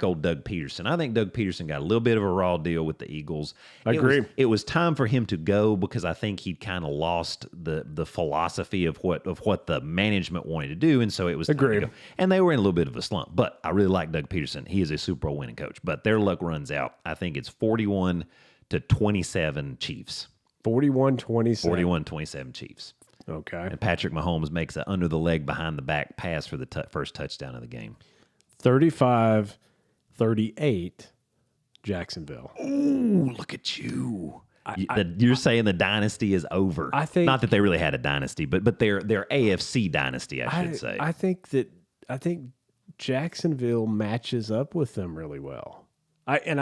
[SPEAKER 3] old Doug Peterson. I think Doug Peterson got a little bit of a raw deal with the Eagles.
[SPEAKER 2] I agree.
[SPEAKER 3] It was time for him to go because I think he'd kind of lost the philosophy of what the management wanted to do, and so it was time to go. And they were in a little bit of a slump. But I really like Doug Peterson. He is a Super Bowl winning coach. But their luck runs out. I think it's 41-27 Chiefs.
[SPEAKER 2] 41-27.
[SPEAKER 3] 41-27 Chiefs.
[SPEAKER 2] Okay.
[SPEAKER 3] And Patrick Mahomes makes an under the leg behind the back pass for the first touchdown of the game.
[SPEAKER 2] 35-38 Jacksonville.
[SPEAKER 3] Ooh, look at you. You're saying the dynasty is over.
[SPEAKER 2] I think
[SPEAKER 3] not that they really had a dynasty, but their AFC dynasty, I should say.
[SPEAKER 2] I think Jacksonville matches up with them really well. I think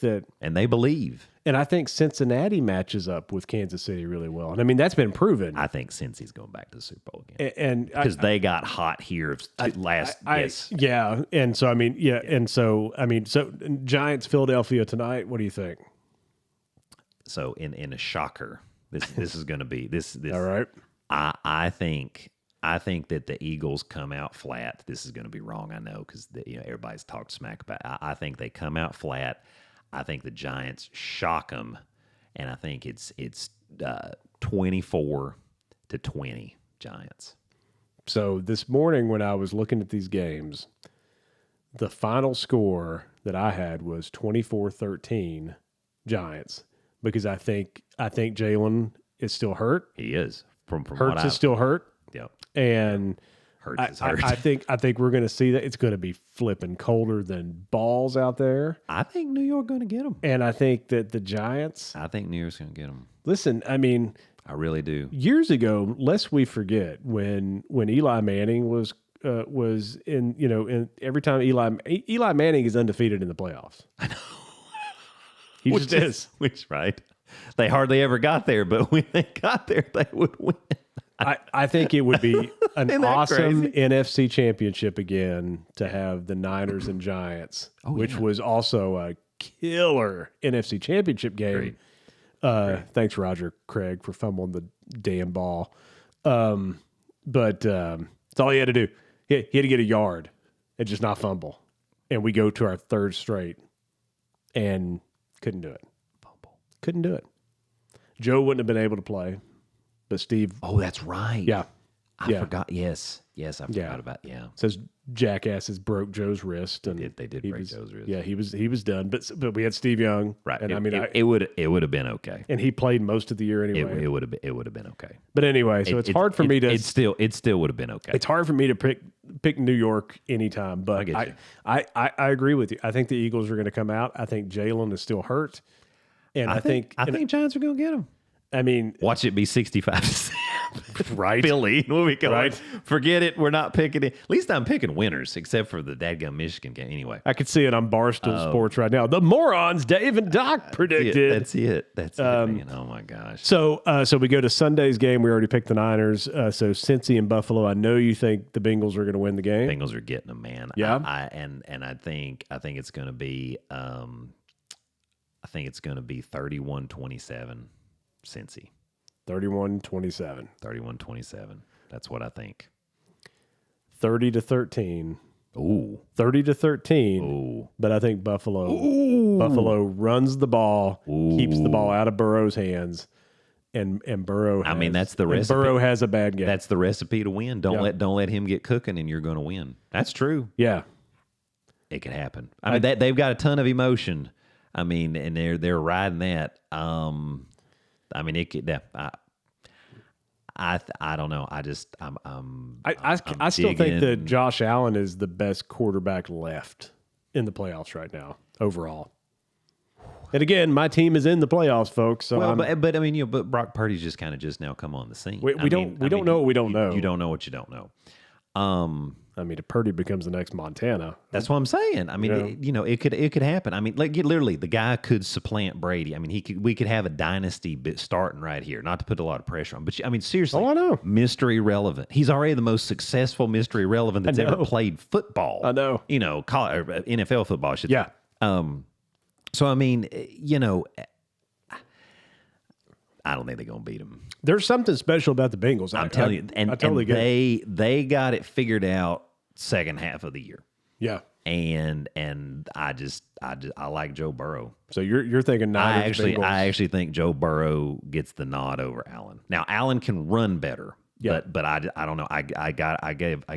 [SPEAKER 2] that,
[SPEAKER 3] and they believe.
[SPEAKER 2] And I think Cincinnati matches up with Kansas City really well. And that's been proven.
[SPEAKER 3] I think Cincy's going back to the Super Bowl again.
[SPEAKER 2] And
[SPEAKER 3] because they got hot here last. Yes.
[SPEAKER 2] Yeah. And so, so Giants, Philadelphia tonight. What do you think?
[SPEAKER 3] So in a shocker, this is going to be this.
[SPEAKER 2] All right.
[SPEAKER 3] I think that the Eagles come out flat. This is going to be wrong, I know, because everybody's talked smack about it. I think they come out flat. I think the Giants shock them, and I think it's 24-20 Giants.
[SPEAKER 2] So this morning when I was looking at these games, the final score that I had was 24-13 Giants, because I think Jalen is still hurt.
[SPEAKER 3] He is. From
[SPEAKER 2] Hurts is still hurt.
[SPEAKER 3] Yep.
[SPEAKER 2] And
[SPEAKER 3] Hurts is hurt.
[SPEAKER 2] I think we're going to see that it's going to be flipping colder than balls out there.
[SPEAKER 3] I think New York going to get them.
[SPEAKER 2] And I think that the Giants.
[SPEAKER 3] I think New York's going to get them.
[SPEAKER 2] Listen, I
[SPEAKER 3] really do.
[SPEAKER 2] Years ago, lest we forget when Eli Manning was in, in every time Eli Manning is undefeated in the playoffs.
[SPEAKER 3] I know.
[SPEAKER 2] He just is.
[SPEAKER 3] Which right. They hardly ever got there, but when they got there, they would win.
[SPEAKER 2] I think it would be an awesome
[SPEAKER 3] crazy?
[SPEAKER 2] NFC championship again to have the Niners and Giants, which was also a killer NFC championship game. Thanks, Roger Craig, for fumbling the damn ball. But it's all he had to do. He had to get a yard and just not fumble. And we go to our third straight and couldn't do it. Couldn't do it. Joe wouldn't have been able to play, but Steve.
[SPEAKER 3] Oh, that's right.
[SPEAKER 2] Yeah.
[SPEAKER 3] I forgot. Yes, I forgot about. Yeah.
[SPEAKER 2] Says jackasses broke Joe's wrist, and
[SPEAKER 3] They did break Joe's wrist.
[SPEAKER 2] Yeah, he was done. But we had Steve Young,
[SPEAKER 3] Right.
[SPEAKER 2] And
[SPEAKER 3] it would have been okay.
[SPEAKER 2] and he played most of the year anyway.
[SPEAKER 3] It would have been okay.
[SPEAKER 2] But anyway, so it's hard for me to.
[SPEAKER 3] It still would have been okay.
[SPEAKER 2] It's hard for me to pick New York anytime. But
[SPEAKER 3] I get you.
[SPEAKER 2] I agree with you. I think the Eagles are going to come out. I think Jalen is still hurt. And I think
[SPEAKER 3] Giants are going to get them.
[SPEAKER 2] I mean,
[SPEAKER 3] Watch it be 65%.
[SPEAKER 2] right.
[SPEAKER 3] Philly. We'll be going,
[SPEAKER 2] Right.
[SPEAKER 3] forget it. We're not picking it. At least I'm picking winners, except for the dadgum Michigan game. Anyway.
[SPEAKER 2] I could see it on Barstool Sports right now. The morons Dave and Doc predicted.
[SPEAKER 3] That's it. That's it, man. Oh, my gosh.
[SPEAKER 2] So we go to Sunday's game. We already picked the Niners. So Cincy and Buffalo. I know you think the Bengals are going to win the game.
[SPEAKER 3] Bengals are getting them, man.
[SPEAKER 2] Yeah.
[SPEAKER 3] I think it's going to be 31-27 Cincy.
[SPEAKER 2] 31-27.
[SPEAKER 3] 31-27. That's what I think.
[SPEAKER 2] 30-13.
[SPEAKER 3] Ooh.
[SPEAKER 2] 30-13.
[SPEAKER 3] Ooh.
[SPEAKER 2] But I think Buffalo runs the ball, keeps the ball out of Burrow's hands, and Burrow.
[SPEAKER 3] That's the recipe.
[SPEAKER 2] Burrow has a bad game.
[SPEAKER 3] That's the recipe to win. Don't let him get cooking, and you're going to win. That's true.
[SPEAKER 2] Yeah.
[SPEAKER 3] It could happen. They've got a ton of emotion. And they're riding that. It could. I don't know. I still think that Josh Allen is the best quarterback left in the playoffs right now overall. And again, my team is in the playoffs, folks. So but Brock Purdy's just kind of just now come on the scene.
[SPEAKER 2] We don't know what we don't know.
[SPEAKER 3] You don't know what you don't know.
[SPEAKER 2] If Purdy becomes the next Montana,
[SPEAKER 3] that's what I'm saying. It could happen. Literally, the guy could supplant Brady. We could have a dynasty starting right here. Not to put a lot of pressure on, but seriously,
[SPEAKER 2] I know.
[SPEAKER 3] Mystery relevant. He's already the most successful mystery relevant that's ever played football.
[SPEAKER 2] I know.
[SPEAKER 3] NFL football. I should say.
[SPEAKER 2] Yeah.
[SPEAKER 3] I don't think they're going to beat them.
[SPEAKER 2] There's something special about the Bengals.
[SPEAKER 3] I'm telling you. And they got it figured out second half of the year.
[SPEAKER 2] Yeah.
[SPEAKER 3] And I like Joe Burrow.
[SPEAKER 2] So you're thinking Niners, Bengals.
[SPEAKER 3] I actually think Joe Burrow gets the nod over Allen. Now Allen can run better.
[SPEAKER 2] Yeah.
[SPEAKER 3] But I don't know. I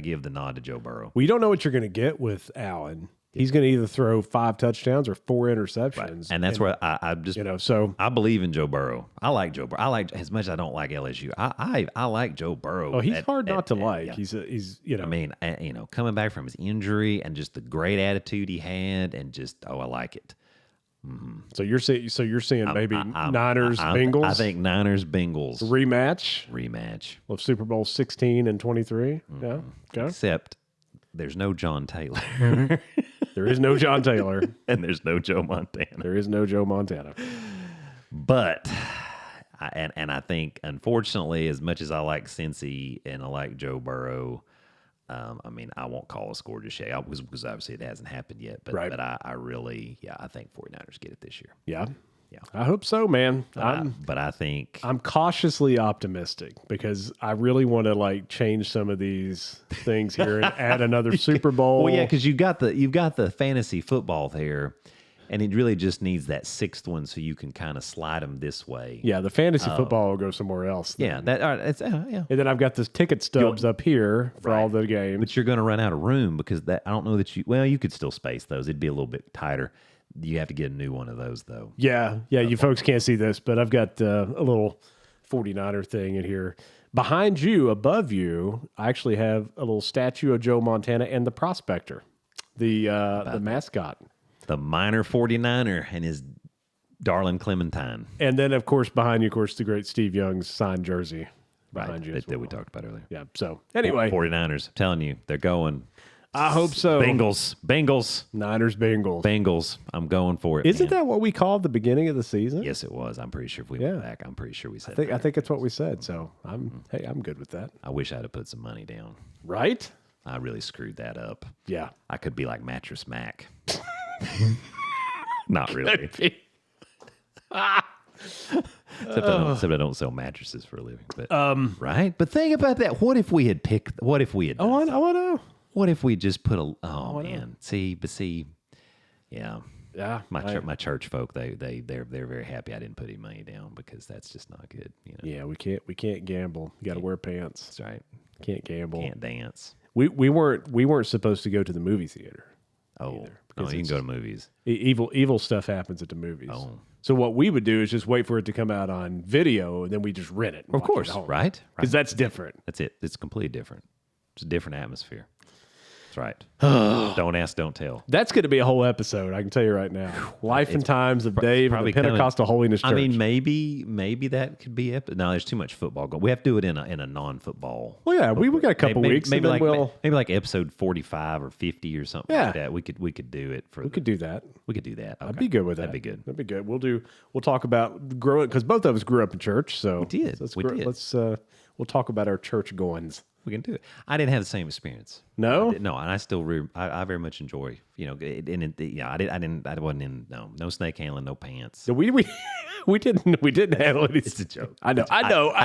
[SPEAKER 3] give the nod to Joe Burrow.
[SPEAKER 2] Well, you don't know what you're going to get with Allen. He's going to either throw 5 touchdowns or 4 interceptions.
[SPEAKER 3] Right. And that's where I just,
[SPEAKER 2] so
[SPEAKER 3] I believe in Joe Burrow. I like Joe Burrow. I like, as much as I don't like LSU, I like Joe Burrow.
[SPEAKER 2] Oh, he's hard not to like.
[SPEAKER 3] Yeah.
[SPEAKER 2] He's
[SPEAKER 3] coming back from his injury and just the great attitude he had and just, I like it.
[SPEAKER 2] Mm-hmm. So you're seeing maybe Niners, Bengals?
[SPEAKER 3] I think Niners, Bengals.
[SPEAKER 2] Rematch. Of Super Bowl 16 and 23. Mm-hmm. Yeah. Okay.
[SPEAKER 3] Except there's no John Taylor.
[SPEAKER 2] There is no John Taylor.
[SPEAKER 3] And there's no Joe Montana.
[SPEAKER 2] There is no Joe Montana.
[SPEAKER 3] But, I think, unfortunately, as much as I like Cincy and I like Joe Burrow, I won't call a score just yet because obviously it hasn't happened yet. But,
[SPEAKER 2] right.
[SPEAKER 3] but I really, I think 49ers get it this year.
[SPEAKER 2] Yeah.
[SPEAKER 3] Yeah.
[SPEAKER 2] I hope so, man.
[SPEAKER 3] But I think
[SPEAKER 2] I'm cautiously optimistic because I really want to change some of these things here and add another Super Bowl.
[SPEAKER 3] Well, yeah, because you've got the fantasy football there, and it really just needs that 6th one so you can kind of slide them this way.
[SPEAKER 2] Yeah, the fantasy football will go somewhere else.
[SPEAKER 3] Then. Yeah, that all right, it's yeah.
[SPEAKER 2] And then I've got this ticket stubs up here for all the games.
[SPEAKER 3] But you're going to run out of room because I don't know that you could still space those. It'd be a little bit tighter. You have to get a new one of those, though.
[SPEAKER 2] Yeah. You folks can't see this, but I've got a little 49er thing in here. Behind you, above you, I actually have a little statue of Joe Montana and the prospector, the mascot.
[SPEAKER 3] The minor 49er and his darling Clementine.
[SPEAKER 2] And then, of course, behind you, the great Steve Young's signed jersey behind you.
[SPEAKER 3] That we talked about earlier.
[SPEAKER 2] Yeah. So, anyway.
[SPEAKER 3] 49ers, I'm telling you, they're going.
[SPEAKER 2] I hope so.
[SPEAKER 3] Bengals.
[SPEAKER 2] Niners, Bengals.
[SPEAKER 3] I'm going for it.
[SPEAKER 2] Isn't that what we called the beginning of the season?
[SPEAKER 3] Yes, it was. I'm pretty sure if we went back, I'm pretty sure we said
[SPEAKER 2] I think it's what we said. So I'm good with that.
[SPEAKER 3] I wish I'd have put some money down.
[SPEAKER 2] Right?
[SPEAKER 3] I really screwed that up.
[SPEAKER 2] Yeah.
[SPEAKER 3] I could be like Mattress Mac. Not really. Except I don't sell mattresses for a living. But, right? But think about that. What if we had
[SPEAKER 2] Oh, I know.
[SPEAKER 3] What if we just put man. See, yeah.
[SPEAKER 2] Yeah.
[SPEAKER 3] My church folk, they're very happy I didn't put any money down because that's just not good.
[SPEAKER 2] Yeah, we can't gamble. You got to wear pants.
[SPEAKER 3] That's right.
[SPEAKER 2] Can't gamble.
[SPEAKER 3] Can't dance.
[SPEAKER 2] We weren't supposed to go to the movie theater.
[SPEAKER 3] You can go to movies.
[SPEAKER 2] Evil stuff happens at the movies.
[SPEAKER 3] Oh.
[SPEAKER 2] So what we would do is just wait for it to come out on video, and then we just rent it.
[SPEAKER 3] Of course, right?
[SPEAKER 2] Because that's different.
[SPEAKER 3] That's it. It's completely different. It's a different atmosphere. That's right. Don't ask, don't tell.
[SPEAKER 2] That's going to be a whole episode. I can tell you right now. Life and times of Dave and the Pentecostal Holiness Church.
[SPEAKER 3] I mean, maybe that could be no. There's too much football going. We have to do it in a non-football.
[SPEAKER 2] Well, yeah, we got a couple weeks.
[SPEAKER 3] Maybe like episode 45 or 50 or something like that. We could do it for.
[SPEAKER 2] We could do that.
[SPEAKER 3] We could do that. Okay.
[SPEAKER 2] I'd be good with that. That'd be good. We'll talk about growing because both of us grew up in church. So
[SPEAKER 3] we did.
[SPEAKER 2] We'll talk about our church goings.
[SPEAKER 3] We can do it. I didn't have the same experience.
[SPEAKER 2] No,
[SPEAKER 3] and I still I very much enjoy. I wasn't in no snake handling, no pants.
[SPEAKER 2] We didn't handle it.
[SPEAKER 3] It's a joke.
[SPEAKER 2] I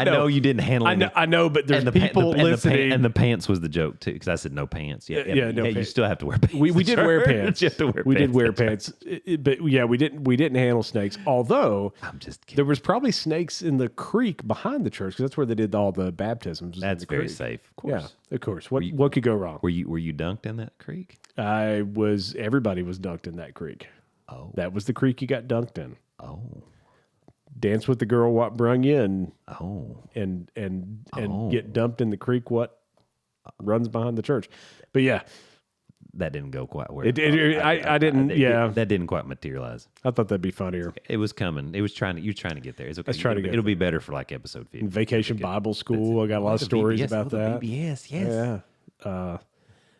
[SPEAKER 2] know
[SPEAKER 3] you didn't handle it.
[SPEAKER 2] I know, but there's people listening.
[SPEAKER 3] And the pants was the joke too, because I said no pants. No pants. You still have to wear pants.
[SPEAKER 2] We did wear pants.
[SPEAKER 3] You have to wear pants.
[SPEAKER 2] We did wear pants, but yeah, we didn't handle snakes. Although
[SPEAKER 3] I'm just kidding.
[SPEAKER 2] There was probably snakes in the creek behind the church because that's where they did all the baptisms.
[SPEAKER 3] That's very safe. Of course.
[SPEAKER 2] Yeah, of course. What could go wrong?
[SPEAKER 3] Were you dunked in that creek?
[SPEAKER 2] Everybody was dunked in that creek.
[SPEAKER 3] Oh,
[SPEAKER 2] that was the creek you got dunked in.
[SPEAKER 3] Oh,
[SPEAKER 2] dance with the girl what brung you in.
[SPEAKER 3] Oh,
[SPEAKER 2] and get dumped in the creek what runs behind the church. But yeah,
[SPEAKER 3] that didn't go quite where
[SPEAKER 2] I didn't.
[SPEAKER 3] That didn't quite materialize.
[SPEAKER 2] I thought that'd be funnier.
[SPEAKER 3] It was coming. You're trying to get there. It's okay.
[SPEAKER 2] Let's try to get
[SPEAKER 3] It'll be better for like episode 50.
[SPEAKER 2] Vacation Bible School. I got a lot of stories about that.
[SPEAKER 3] BBS, yes.
[SPEAKER 2] Yeah.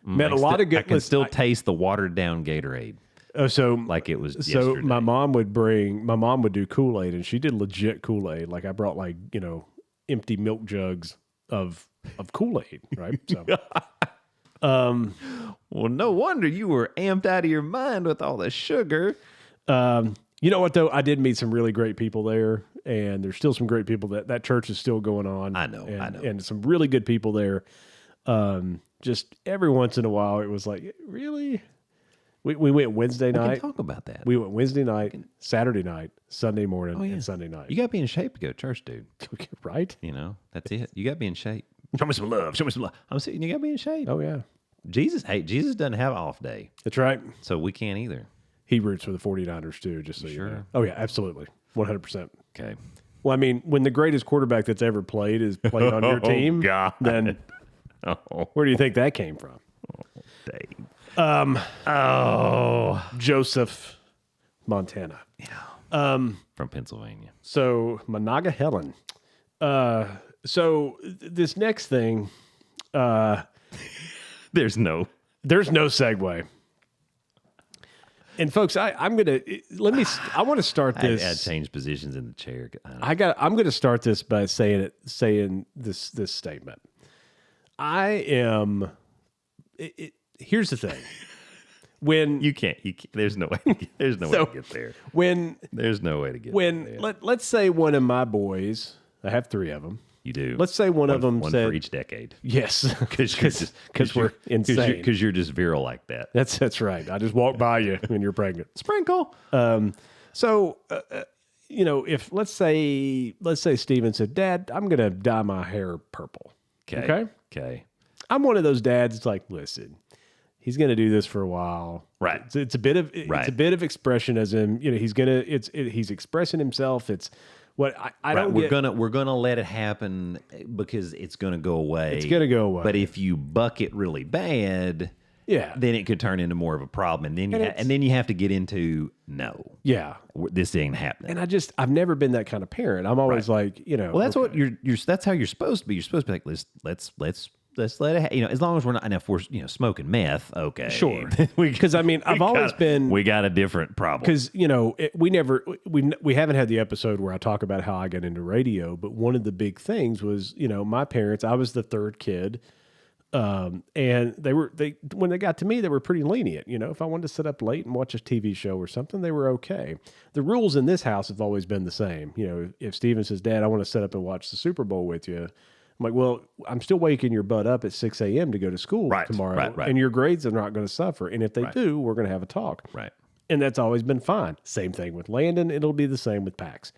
[SPEAKER 2] Man, a lot of good.
[SPEAKER 3] I can still taste the watered down Gatorade.
[SPEAKER 2] So
[SPEAKER 3] like it was.
[SPEAKER 2] So
[SPEAKER 3] yesterday.
[SPEAKER 2] my mom would do Kool-Aid, and she did legit Kool-Aid. Like I brought empty milk jugs of Kool-Aid, right? So.
[SPEAKER 3] Well, no wonder you were amped out of your mind with all the sugar.
[SPEAKER 2] You know what though? I did meet some really great people there, and there's still some great people that church is still going on.
[SPEAKER 3] I know,
[SPEAKER 2] and some really good people there. Just every once in a while, it was like, really? We went Wednesday night.
[SPEAKER 3] We can talk about that.
[SPEAKER 2] We went Wednesday night, Saturday night, Sunday morning, and Sunday night.
[SPEAKER 3] You got to be in shape to go to church, dude.
[SPEAKER 2] Right?
[SPEAKER 3] That's it. You got to be in shape. Show me some love. I'm saying you got to be in shape.
[SPEAKER 2] Oh, yeah.
[SPEAKER 3] Jesus doesn't have an off day.
[SPEAKER 2] That's right.
[SPEAKER 3] So we can't either.
[SPEAKER 2] He roots for the 49ers too, just so you know. Oh, yeah, absolutely. 100%.
[SPEAKER 3] Okay.
[SPEAKER 2] Well, I mean, when the greatest quarterback that's ever played is played on your team, then where do you think that came from?
[SPEAKER 3] Oh, Dave.
[SPEAKER 2] Joseph Montana.
[SPEAKER 3] Yeah. From Pennsylvania.
[SPEAKER 2] So, Monaga Helen. So, this next thing...
[SPEAKER 3] There's no
[SPEAKER 2] segue. And folks, I want to start this.
[SPEAKER 3] I changed positions in the chair.
[SPEAKER 2] I'm going to start this by saying this statement. Here's the thing. When
[SPEAKER 3] you can't, there's no way to get there. There's no way to get there.
[SPEAKER 2] Let's say one of my boys, I have 3 of them.
[SPEAKER 3] You do.
[SPEAKER 2] Let's say one of them said
[SPEAKER 3] for each decade.
[SPEAKER 2] Yes, because we're insane.
[SPEAKER 3] Because you're just virile like that.
[SPEAKER 2] That's right. I just walk by you when you're pregnant.
[SPEAKER 3] Sprinkle.
[SPEAKER 2] If let's say Steven said, "Dad, I'm going to dye my hair purple." Okay. I'm one of those dads. It's like, listen, he's going to do this for a while.
[SPEAKER 3] Right.
[SPEAKER 2] It's a bit of expressionism. He's expressing himself. It's. What I don't
[SPEAKER 3] we're gonna let it happen because it's gonna go away.
[SPEAKER 2] It's gonna go away.
[SPEAKER 3] But if you buck it really bad, then it could turn into more of a problem, and then you have to get into this ain't happening.
[SPEAKER 2] And I've never been that kind of parent. I'm always like,
[SPEAKER 3] Well, that's what that's how you're supposed to be. You're supposed to be like, let's let it. As long as we're not, and if we're smoking meth, okay,
[SPEAKER 2] sure. Because I've always been.
[SPEAKER 3] We got a different problem.
[SPEAKER 2] Because we haven't had the episode where I talk about how I got into radio, but one of the big things was my parents. I was the 3rd kid, and when they got to me, they were pretty lenient. If I wanted to sit up late and watch a TV show or something, they were okay. The rules in this house have always been the same. If Steven says, "Dad, I want to sit up and watch the Super Bowl with you," I'm like, well, I'm still waking your butt up at 6 a.m. to go to school tomorrow, and your grades are not going to suffer. And if they do, we're going to have a talk.
[SPEAKER 3] Right.
[SPEAKER 2] And that's always been fine. Same thing with Landon. It'll be the same with Pax.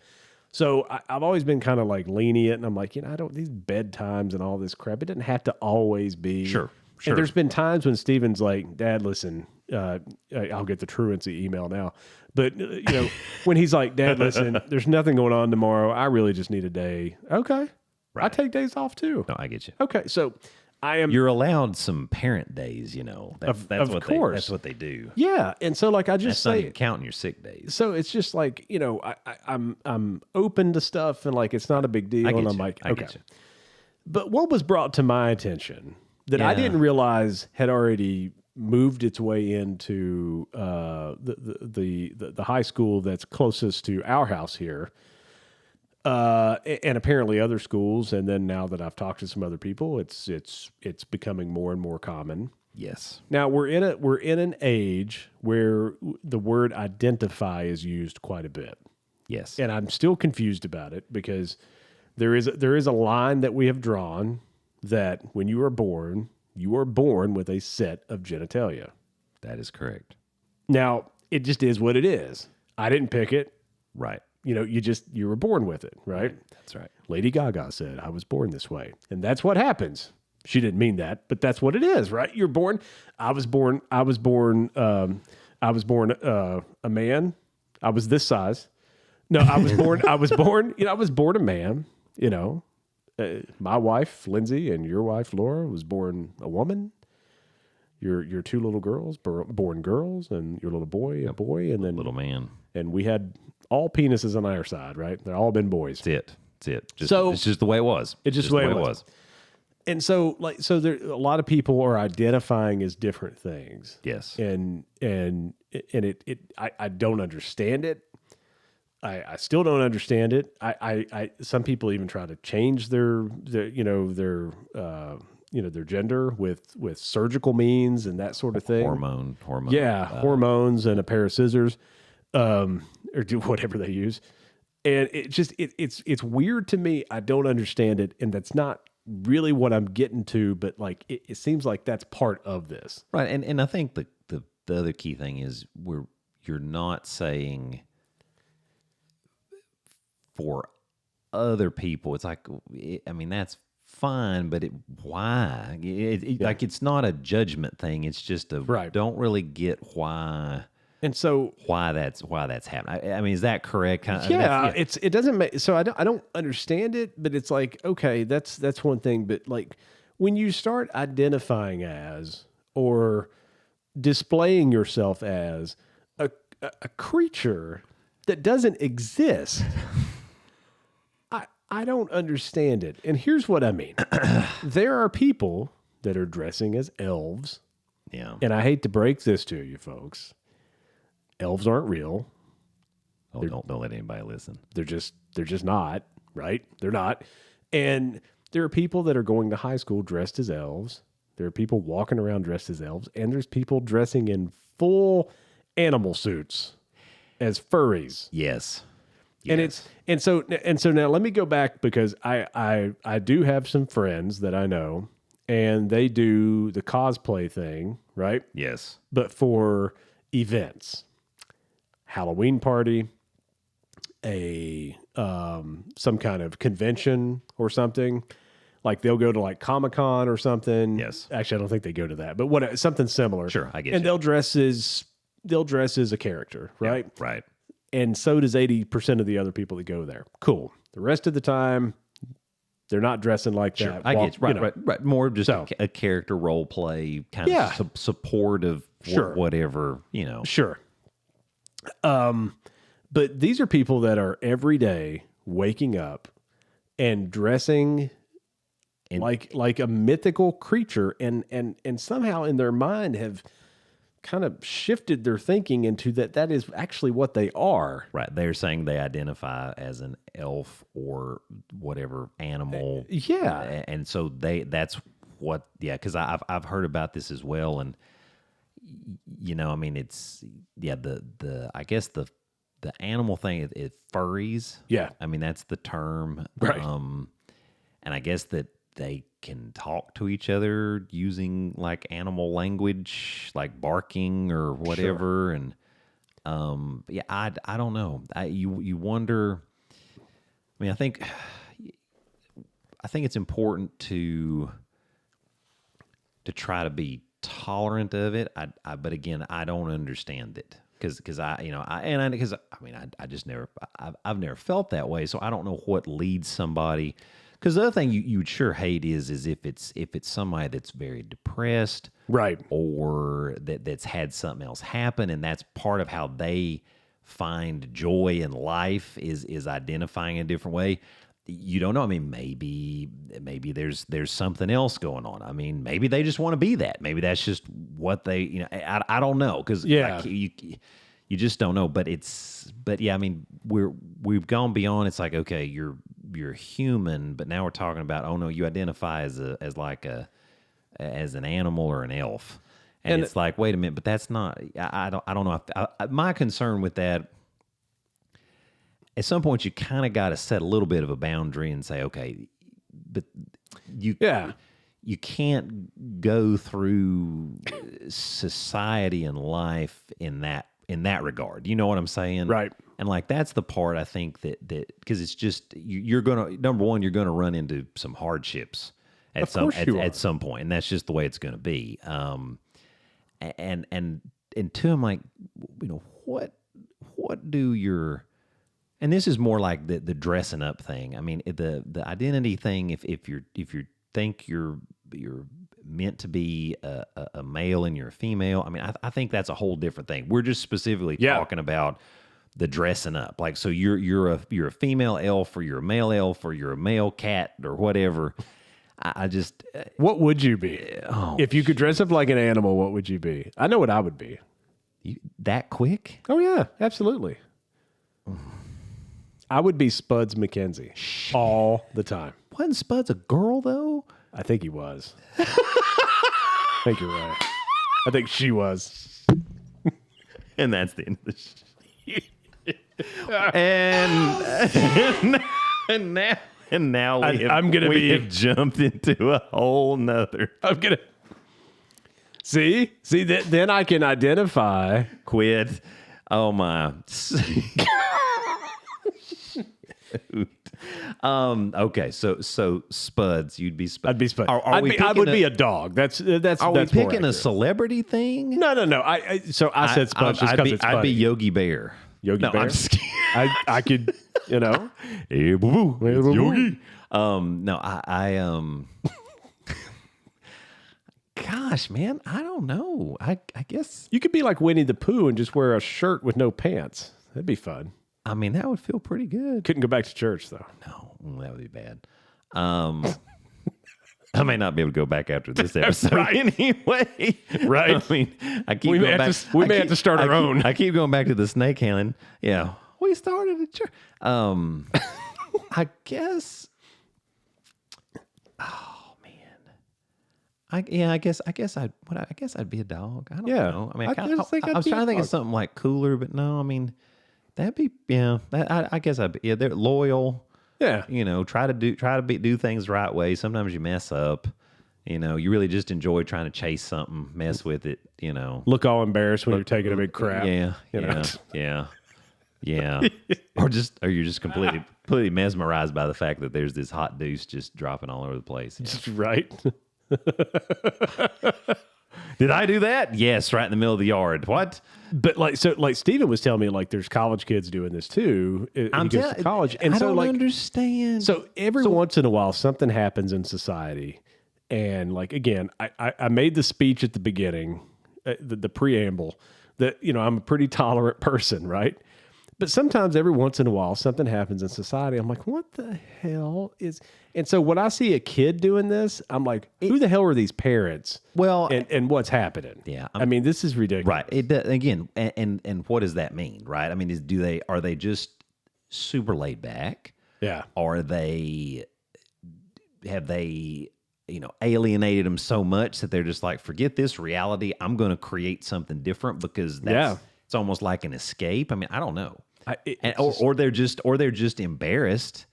[SPEAKER 2] So I've always been kind of like lenient, and I'm like, I don't, these bedtimes and all this crap, it doesn't have to always be.
[SPEAKER 3] Sure.
[SPEAKER 2] And there's been times when Steven's like, "Dad, listen," I'll get the truancy email now. But, when he's like, "Dad, listen, there's nothing going on tomorrow. I really just need a day." Okay. Right. I take days off too.
[SPEAKER 3] No, I get you.
[SPEAKER 2] Okay, so
[SPEAKER 3] You're allowed some parent days, you know. That's
[SPEAKER 2] Of
[SPEAKER 3] what
[SPEAKER 2] course.
[SPEAKER 3] that's what they do.
[SPEAKER 2] Yeah, and so like I just
[SPEAKER 3] That's not
[SPEAKER 2] say,
[SPEAKER 3] even counting your sick days.
[SPEAKER 2] so it's just like, you know, I'm open to stuff and like it's not a big deal,
[SPEAKER 3] I get
[SPEAKER 2] and I'm
[SPEAKER 3] you.
[SPEAKER 2] like,
[SPEAKER 3] I
[SPEAKER 2] okay.
[SPEAKER 3] get you.
[SPEAKER 2] But what was brought to my attention that I
[SPEAKER 3] Yeah.
[SPEAKER 2] didn't realize had already moved its way into the high school that's closest to our house here, and apparently other schools, and then now that I've talked to some other people, it's becoming more and more common.
[SPEAKER 3] Yes.
[SPEAKER 2] Now we're in an age where the word identify is used quite a bit.
[SPEAKER 3] Yes.
[SPEAKER 2] And I'm still confused about it because there is a line that we have drawn that when you are born with a set of genitalia.
[SPEAKER 3] That is correct.
[SPEAKER 2] Now, it just is what it is. I didn't pick it.
[SPEAKER 3] Right.
[SPEAKER 2] You know, you were born with it, right?
[SPEAKER 3] That's right.
[SPEAKER 2] Lady Gaga said, "I was born this way." And that's what happens. She didn't mean that, but that's what it is, right? You're born. I was born a man. I was this size. No, I was born a man, you know. My wife, Lindsay, and your wife, Laura, was born a woman. Your two little girls, born girls, and your little boy, a boy, and then
[SPEAKER 3] Little man.
[SPEAKER 2] and we had all penises on our side, right? They're all been boys.
[SPEAKER 3] That's it. That's it.
[SPEAKER 2] So-
[SPEAKER 3] it's just the way it was.
[SPEAKER 2] It's just the way it was. And so, there a lot of people are identifying as different things.
[SPEAKER 3] Yes.
[SPEAKER 2] And I don't understand it. I still don't understand it. I some people even try to change their gender with surgical means and that sort of thing.
[SPEAKER 3] Hormone.
[SPEAKER 2] Yeah, hormones and a pair of scissors, or do whatever they use. And it's weird to me. I don't understand it, and that's not really what I'm getting to. But like, it seems like that's part of this,
[SPEAKER 3] Right. And I think the other key thing is you're not saying for other people. It's like, I mean, that's fine, but why? Like, it's not a judgment thing. It's just
[SPEAKER 2] Right.
[SPEAKER 3] Don't really get why
[SPEAKER 2] and so
[SPEAKER 3] that's happening. I mean, is that correct? Kind of,
[SPEAKER 2] yeah, it doesn't make so I don't understand it, but it's like, okay, that's one thing, but like when you start identifying as or displaying yourself as a creature that doesn't exist, I don't understand it. And here's what I mean. There are people that are dressing as elves,
[SPEAKER 3] Yeah.
[SPEAKER 2] and I hate to break this to you folks. Elves aren't real.
[SPEAKER 3] Oh, don't let anybody listen.
[SPEAKER 2] They're just not, right? They're not. And there are people that are going to high school dressed as elves. There are people walking around dressed as elves, and there's people dressing in full animal suits as furries.
[SPEAKER 3] Yes.
[SPEAKER 2] And so now let me go back because I do have some friends that I know, and they do the cosplay thing, right?
[SPEAKER 3] Yes.
[SPEAKER 2] But for events, Halloween party, some kind of convention or something. Like they'll go to like Comic-Con or something.
[SPEAKER 3] Yes.
[SPEAKER 2] Actually, I don't think they go to that, but something similar.
[SPEAKER 3] Sure, I get
[SPEAKER 2] and
[SPEAKER 3] you.
[SPEAKER 2] they'll dress as a character, right?
[SPEAKER 3] Yeah, right.
[SPEAKER 2] And so does 80% of the other people that go there. Cool. The rest of the time, they're not dressing like
[SPEAKER 3] Sure,
[SPEAKER 2] that.
[SPEAKER 3] I get you. Right,
[SPEAKER 2] know.
[SPEAKER 3] right. More just
[SPEAKER 2] So-
[SPEAKER 3] a character role play, kind
[SPEAKER 2] Yeah.
[SPEAKER 3] of support of
[SPEAKER 2] Sure.
[SPEAKER 3] whatever, you know.
[SPEAKER 2] Sure. But these are people that are every day waking up and dressing like a mythical creature, and somehow in their mind have kind of shifted their thinking into that is actually what they are.
[SPEAKER 3] Right. They're saying they identify as an elf or whatever animal.
[SPEAKER 2] Yeah.
[SPEAKER 3] And so that's what, because I've heard about this as well. And, you know, I mean, it's, I guess the animal thing is furries.
[SPEAKER 2] Yeah.
[SPEAKER 3] I mean, that's the term.
[SPEAKER 2] Right.
[SPEAKER 3] And I guess that they can talk to each other using like animal language, like barking or whatever. And I don't know. You wonder. I mean, I think it's important to try to be tolerant of it. But again, I don't understand it because I've never felt that way. So I don't know what leads somebody Because the other thing you would sure hate is if it's somebody that's very depressed,
[SPEAKER 2] Right.
[SPEAKER 3] or that's had something else happen, and that's part of how they find joy in life is identifying in a different way. You don't know. I mean, maybe there's something else going on. I mean, maybe they just want to be that. Maybe that's just what they, I don't know. Because you just don't know. But yeah, I mean, we've gone beyond. It's like, okay, you're human, but now we're talking about, oh no, you identify as an animal or an elf. And it's like, wait a minute, but that's not, I don't know. My concern with that, at some point, you kind of got to set a little bit of a boundary and say, okay, but you can't go through society and life in that regard. You know what I'm saying?
[SPEAKER 2] Right.
[SPEAKER 3] And like, that's the part I think that because it's just, you're going to, number one, you're going to run into some hardships at some point, and that's just the way it's going to be. And two, I'm like, what do your, and this is more like the dressing up thing. I mean, the identity thing. If you think you're meant to be a male and you're a female, I mean, I think that's a whole different thing. We're just specifically talking about the dressing up. Like, so you're a female elf, or you're a male elf, or you're a male cat, or whatever. I just,
[SPEAKER 2] what would you be if you could dress up like an animal? What would you be? I know what I would be.
[SPEAKER 3] That quick?
[SPEAKER 2] Oh yeah, absolutely. I would be Spuds McKenzie all the time.
[SPEAKER 3] Wasn't Spuds a girl though?
[SPEAKER 2] I think he was. I think you're right. I think she was.
[SPEAKER 3] And that's the end of the and now we have jumped into a whole nother.
[SPEAKER 2] I'm gonna see that. Then I can identify.
[SPEAKER 3] Quit. Oh my. Okay, so Spuds, you'd be Spuds.
[SPEAKER 2] I'd be Spuds.
[SPEAKER 3] I
[SPEAKER 2] would be a dog. That's
[SPEAKER 3] are we picking a celebrity thing?
[SPEAKER 2] No. I said Spuds just because it's funny.
[SPEAKER 3] I'd be Yogi Bear.
[SPEAKER 2] Yogi Bear.
[SPEAKER 3] I'm just kidding.
[SPEAKER 2] I could,
[SPEAKER 3] Hey, boo boo. It's Yogi. No, I Gosh, man, I don't know. I guess
[SPEAKER 2] you could be like Winnie the Pooh and just wear a shirt with no pants. That'd be fun.
[SPEAKER 3] I mean, that would feel pretty good.
[SPEAKER 2] Couldn't go back to church though.
[SPEAKER 3] No, that would be bad. I may not be able to go back after this episode anyway.
[SPEAKER 2] Right.
[SPEAKER 3] I mean, I keep
[SPEAKER 2] we
[SPEAKER 3] going back.
[SPEAKER 2] We may have to start our own.
[SPEAKER 3] I keep going back to the snake handling. Yeah. We started a church. I guess. Oh man. I guess I'd be a dog. I don't know. I mean, I was trying to think of something like cooler, but no. I mean, that'd be I guess I'd be. Yeah, they're loyal.
[SPEAKER 2] Yeah.
[SPEAKER 3] Try to do things the right way. Sometimes you mess up. You really just enjoy trying to chase something, mess with it.
[SPEAKER 2] Look all embarrassed when you're taking a big crap.
[SPEAKER 3] Yeah. Or you're just completely mesmerized by the fact that there's this hot deuce just dropping all over the place. Yeah.
[SPEAKER 2] Right.
[SPEAKER 3] Did I do that? Yes, right in the middle of the yard. What?
[SPEAKER 2] But like Steven was telling me, like there's college kids doing this too. He goes to college, and
[SPEAKER 3] I don't understand.
[SPEAKER 2] So every once in a while, something happens in society, and like again, I made the speech at the beginning, the preamble that I'm a pretty tolerant person, right? But sometimes every once in a while, something happens in society. I'm like, what the hell is? And so when I see a kid doing this, I'm like, who the hell are these parents?
[SPEAKER 3] Well,
[SPEAKER 2] and what's happening?
[SPEAKER 3] Yeah,
[SPEAKER 2] I mean, this is ridiculous.
[SPEAKER 3] Right. Again, and what does that mean? Right. I mean, are they just super laid back?
[SPEAKER 2] Yeah.
[SPEAKER 3] Or have they alienated them so much that they're just like, forget this reality. I'm going to create something different because it's almost like an escape. I mean, I don't know. Or they're just embarrassed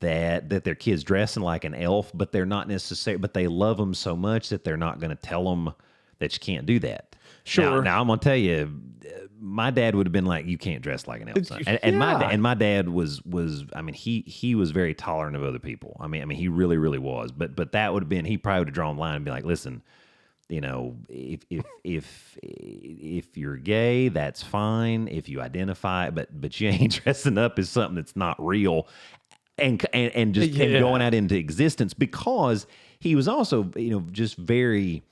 [SPEAKER 3] that their kid's dressing like an elf, but they're not necessarily, but they love them so much that they're not going to tell them that you can't do that.
[SPEAKER 2] Sure.
[SPEAKER 3] Now I'm going to tell you, my dad would have been like, you can't dress like an elf. And my dad was, I mean, he was very tolerant of other people. I mean, he really, really was. But that would have been, he probably would have drawn a line and be like, listen, if you're gay, that's fine. If you identify, but you ain't dressing up as something that's not real. and just him going out into existence, because he was also, just very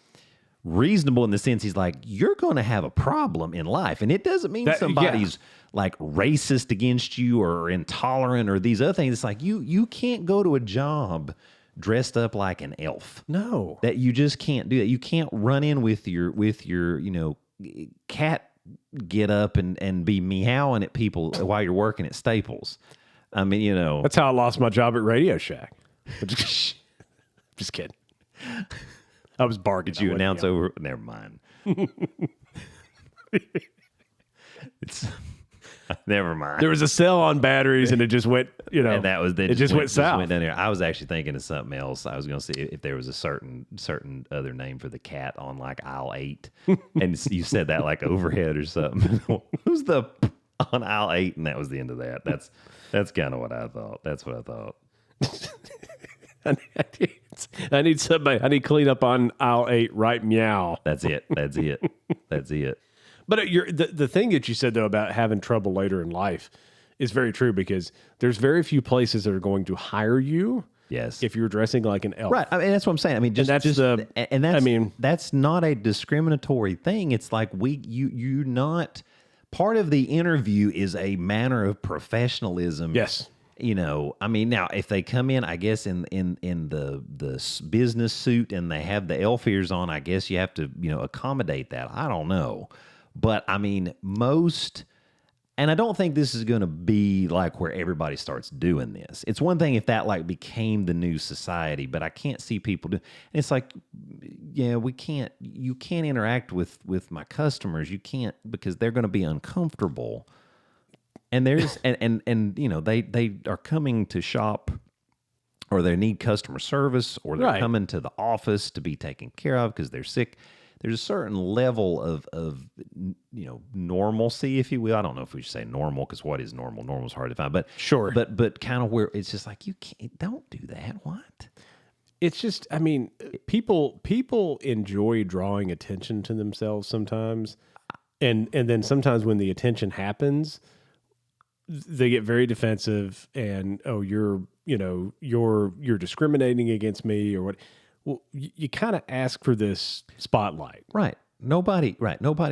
[SPEAKER 3] reasonable in the sense he's like, you're going to have a problem in life. And it doesn't mean somebody's like racist against you or intolerant or these other things. It's like you can't go to a job dressed up like an elf.
[SPEAKER 2] No.
[SPEAKER 3] That you just can't do that. You can't run in with your cat get up and be meowing at people while you're working at Staples. I mean,
[SPEAKER 2] That's how I lost my job at Radio Shack. Just kidding. I was bargaining.
[SPEAKER 3] Did you announce over? Never mind. It's never mind.
[SPEAKER 2] There was a sale on batteries, and it just went.
[SPEAKER 3] And that was
[SPEAKER 2] it just went south.
[SPEAKER 3] Went down there. I was actually thinking of something else. I was going to see if there was a certain other name for the cat on like aisle 8, and you said that like overhead or something. Who's the on aisle 8? And that was the end of that. That's kind of what I thought. That's what I thought.
[SPEAKER 2] I need somebody. I need clean up on aisle 8. Right, meow.
[SPEAKER 3] That's it. That's it.
[SPEAKER 2] But the thing that you said though about having trouble later in life is very true, because there's very few places that are going to hire you.
[SPEAKER 3] Yes.
[SPEAKER 2] If you're dressing like an elf.
[SPEAKER 3] Right. I mean, that's what I'm saying. I mean, that's not a discriminatory thing. It's like you're not part of the interview is a manner of professionalism.
[SPEAKER 2] Yes.
[SPEAKER 3] I mean, now if they come in, I guess in the business suit and they have the elf ears on, I guess you have to, accommodate that. I don't know. But I mean, and I don't think this is going to be like where everybody starts doing this. It's one thing if that like became the new society, but I can't see people do. It's like, you can't interact with my customers. You can't, because they're going to be uncomfortable. And there's and they are coming to shop, or they need customer service, or they're coming to the office to be taken care of because they're sick. There's a certain level of normalcy, if you will. I don't know if we should say normal, because what is normal? Normal is hard to find, but
[SPEAKER 2] sure.
[SPEAKER 3] But kind of where it's just like, don't do that. What?
[SPEAKER 2] It's just, I mean, people enjoy drawing attention to themselves sometimes, and then sometimes when the attention happens, they get very defensive and, oh, you're discriminating against me or what. Well, you kind of ask for this spotlight.
[SPEAKER 3] Right. Nobody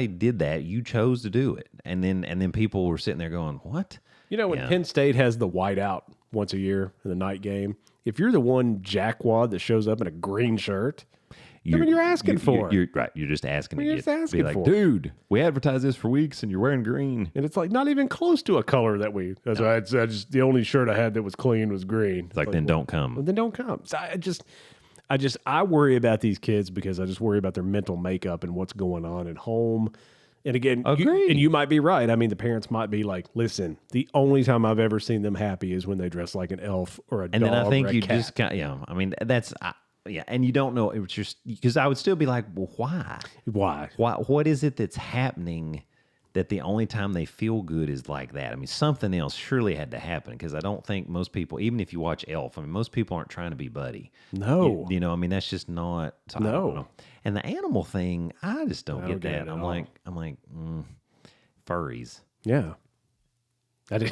[SPEAKER 3] did that. You chose to do it. And then people were sitting there going, what?
[SPEAKER 2] When Penn State has the whiteout once a year in the night game, if you're the one jackwad that shows up in a green shirt, you're asking for it.
[SPEAKER 3] You're right. You're just asking to get,
[SPEAKER 2] be like,
[SPEAKER 3] dude, we advertised this for weeks and you're wearing green.
[SPEAKER 2] And it's like not even close to a color that that's why I just the only shirt I had that was clean was green.
[SPEAKER 3] It's like, then don't come.
[SPEAKER 2] Well, then don't come. So I worry about these kids because I just worry about their mental makeup and what's going on at home. And again, you might be right. I mean, the parents might be like, listen, the only time I've ever seen them happy is when they dress like an elf or a dog or a cat.
[SPEAKER 3] And then I think you just got, I mean, that's... and you don't know. It was just because I would still be like, well, why?
[SPEAKER 2] Why?
[SPEAKER 3] What is it that's happening that the only time they feel good is like that? I mean, something else surely had to happen, because I don't think most people, even if you watch Elf, I mean, most people aren't trying to be Buddy.
[SPEAKER 2] No.
[SPEAKER 3] I mean, that's just not. So
[SPEAKER 2] no.
[SPEAKER 3] I don't know. And the animal thing, I just don't get that. I'm like, furries.
[SPEAKER 2] Yeah. I did.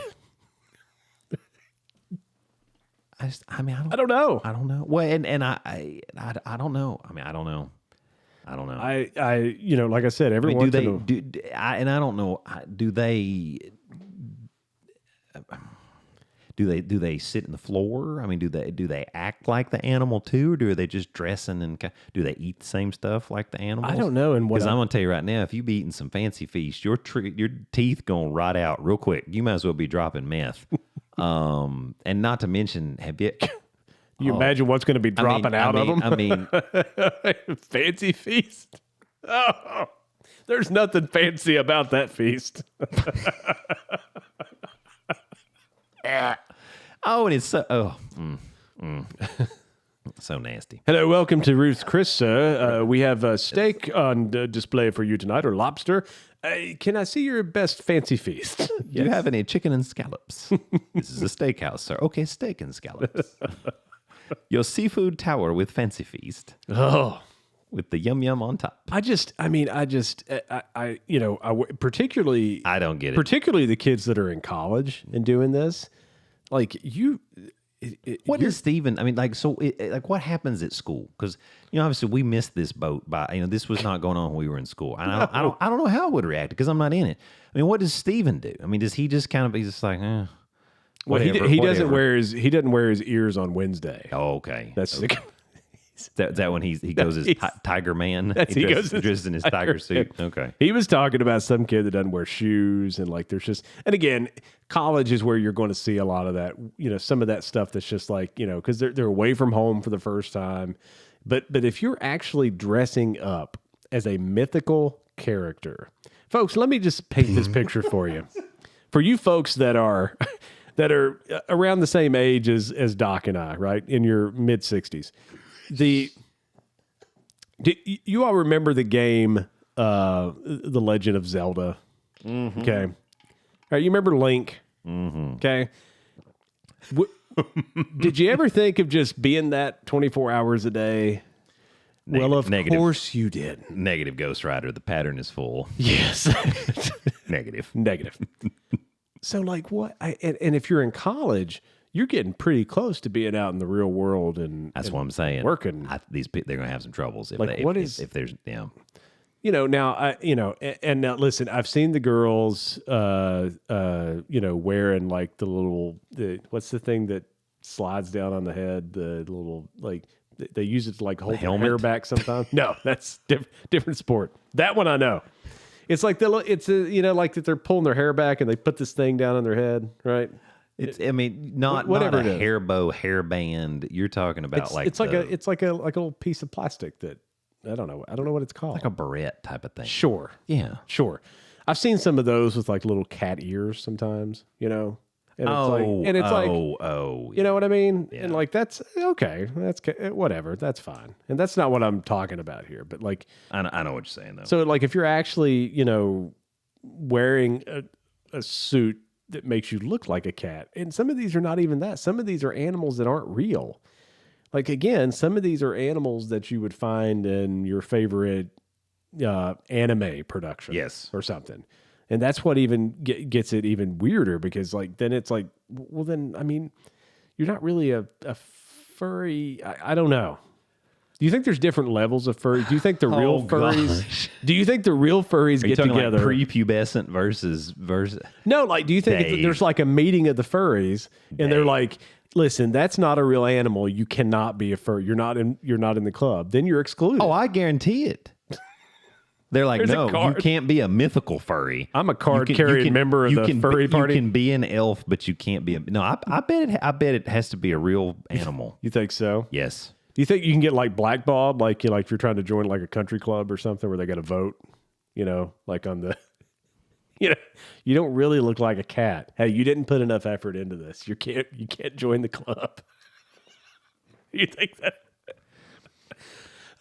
[SPEAKER 3] I
[SPEAKER 2] don't know.
[SPEAKER 3] I don't know. Well, and I don't know. I mean, I don't know.
[SPEAKER 2] Like I said, every once in a while.
[SPEAKER 3] And I don't know. Do they sit in the floor? I mean, do they act like the animal too, or do they just dressing and do they eat the same stuff like the animals?
[SPEAKER 2] I don't know. And
[SPEAKER 3] because I'm gonna tell you right now, if you be eating some fancy feast, your teeth gonna rot out real quick. You might as well be dropping meth. And not to mention,
[SPEAKER 2] you imagine what's going to be dropping out of them?
[SPEAKER 3] I mean,
[SPEAKER 2] fancy feast. Oh, there's nothing fancy about that feast.
[SPEAKER 3] Oh, and it's so so nasty.
[SPEAKER 2] Hello, welcome to Ruth's Chris, sir. We have a steak on display for you tonight, or lobster. Can I see your best fancy feast?
[SPEAKER 3] Do you have any chicken and scallops? This is a steakhouse, sir. Okay, steak and scallops. Your seafood tower with fancy feast.
[SPEAKER 2] Oh,
[SPEAKER 3] with the yum yum on top.
[SPEAKER 2] Particularly,
[SPEAKER 3] I don't get it.
[SPEAKER 2] Particularly the kids that are in college and doing this, like
[SPEAKER 3] What is Steven? I mean, like, so, like, what happens at school? Because, obviously, we missed this boat by, this was not going on when we were in school. And I don't know how I would react because I'm not in it. I mean, what does Steven do? I mean, does he just kind of be just like,
[SPEAKER 2] Well,
[SPEAKER 3] whatever,
[SPEAKER 2] he doesn't wear his ears on Wednesday.
[SPEAKER 3] Oh, okay.
[SPEAKER 2] That's
[SPEAKER 3] okay. Is that when he goes as Tiger Man?
[SPEAKER 2] He goes
[SPEAKER 3] dressed in his tiger suit. Okay.
[SPEAKER 2] He was talking about some kid that doesn't wear shoes and like there's just, and again, college is where you're going to see a lot of that, some of that stuff that's just like, because they're away from home for the first time. But if you're actually dressing up as a mythical character, folks, let me just paint this picture for you. For you folks that are around the same age as Doc and I, right? In your mid 60s. Do you all remember the game, The Legend of Zelda? Mm-hmm. Okay. All right, you remember Link? Mm-hmm. Okay. Did you ever think of just being that 24 hours a day? Well, of course you did.
[SPEAKER 3] Negative, Ghost Rider. The pattern is full.
[SPEAKER 2] Yes.
[SPEAKER 3] Negative.
[SPEAKER 2] So, like, what? And if you're in college, you're getting pretty close to being out in the real world, and
[SPEAKER 3] that's what I'm saying.
[SPEAKER 2] Working,
[SPEAKER 3] they're gonna have some troubles if there's
[SPEAKER 2] Now and now listen, I've seen the girls, wearing like what's the thing that slides down on the head, the little like they use it to like hold their hair back sometimes. No, that's different sport. That one I know. It's like like that they're pulling their hair back and they put this thing down on their head, right?
[SPEAKER 3] Not a hair bow, hairband. You're talking about
[SPEAKER 2] it's like a little piece of plastic that I don't know what it's called.
[SPEAKER 3] Like a barrette type of thing.
[SPEAKER 2] Sure.
[SPEAKER 3] Yeah.
[SPEAKER 2] Sure. I've seen some of those with like little cat ears sometimes, And it's like, you know what I mean? Yeah. And like, that's okay. That's whatever. That's fine. And that's not what I'm talking about here, but like,
[SPEAKER 3] I know what you're saying though.
[SPEAKER 2] So like, if you're actually, wearing a suit that makes you look like a cat. And some of these are not even that. Some of these are animals that aren't real. Like, again, some of these are animals that you would find in your favorite anime production.
[SPEAKER 3] Yes.
[SPEAKER 2] Or something. And that's what even gets it even weirder because, like, then it's like, well, then, I mean, you're not really a furry. I don't know. Do you think there's different levels of furry? Do you think the real furries?
[SPEAKER 3] Gosh.
[SPEAKER 2] Do you think the real furries get together?
[SPEAKER 3] Like prepubescent versus?
[SPEAKER 2] No, like, do you think there's like a meeting of the furries and they're like, listen, that's not a real animal. You cannot be a furry. You're not in the club. Then you're excluded.
[SPEAKER 3] Oh, I guarantee it. They're like, no, you can't be a mythical furry.
[SPEAKER 2] I'm a card-carrying member of the furry party.
[SPEAKER 3] You can be an elf, but you can't be a. No, I bet it has to be a real animal.
[SPEAKER 2] You think so?
[SPEAKER 3] Yes.
[SPEAKER 2] Do you think you can get like blackballed, like if you're trying to join like a country club or something where they got to vote, like on the, you don't really look like a cat. Hey, you didn't put enough effort into this. You can't join the club. You think that?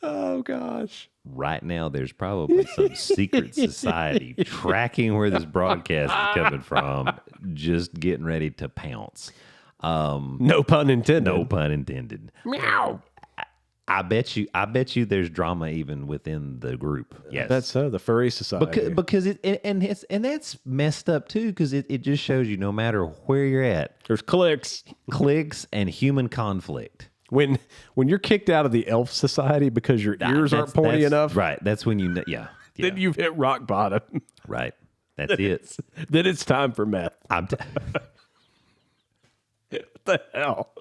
[SPEAKER 2] Oh gosh.
[SPEAKER 3] Right now, there's probably some secret society tracking where this broadcast is coming from, just getting ready to pounce.
[SPEAKER 2] No pun intended.
[SPEAKER 3] No pun intended.
[SPEAKER 2] Meow.
[SPEAKER 3] I bet you there's drama even within the group. Yes.
[SPEAKER 2] That's so, the furry society.
[SPEAKER 3] Because and that's messed up too, because it just shows you no matter where you're at,
[SPEAKER 2] there's clicks
[SPEAKER 3] and human conflict.
[SPEAKER 2] When you're kicked out of the elf society because your ears aren't pointy enough.
[SPEAKER 3] Right. That's when you
[SPEAKER 2] then you've hit rock bottom.
[SPEAKER 3] Right. That's it.
[SPEAKER 2] Then it's time for meth.
[SPEAKER 3] What
[SPEAKER 2] the hell?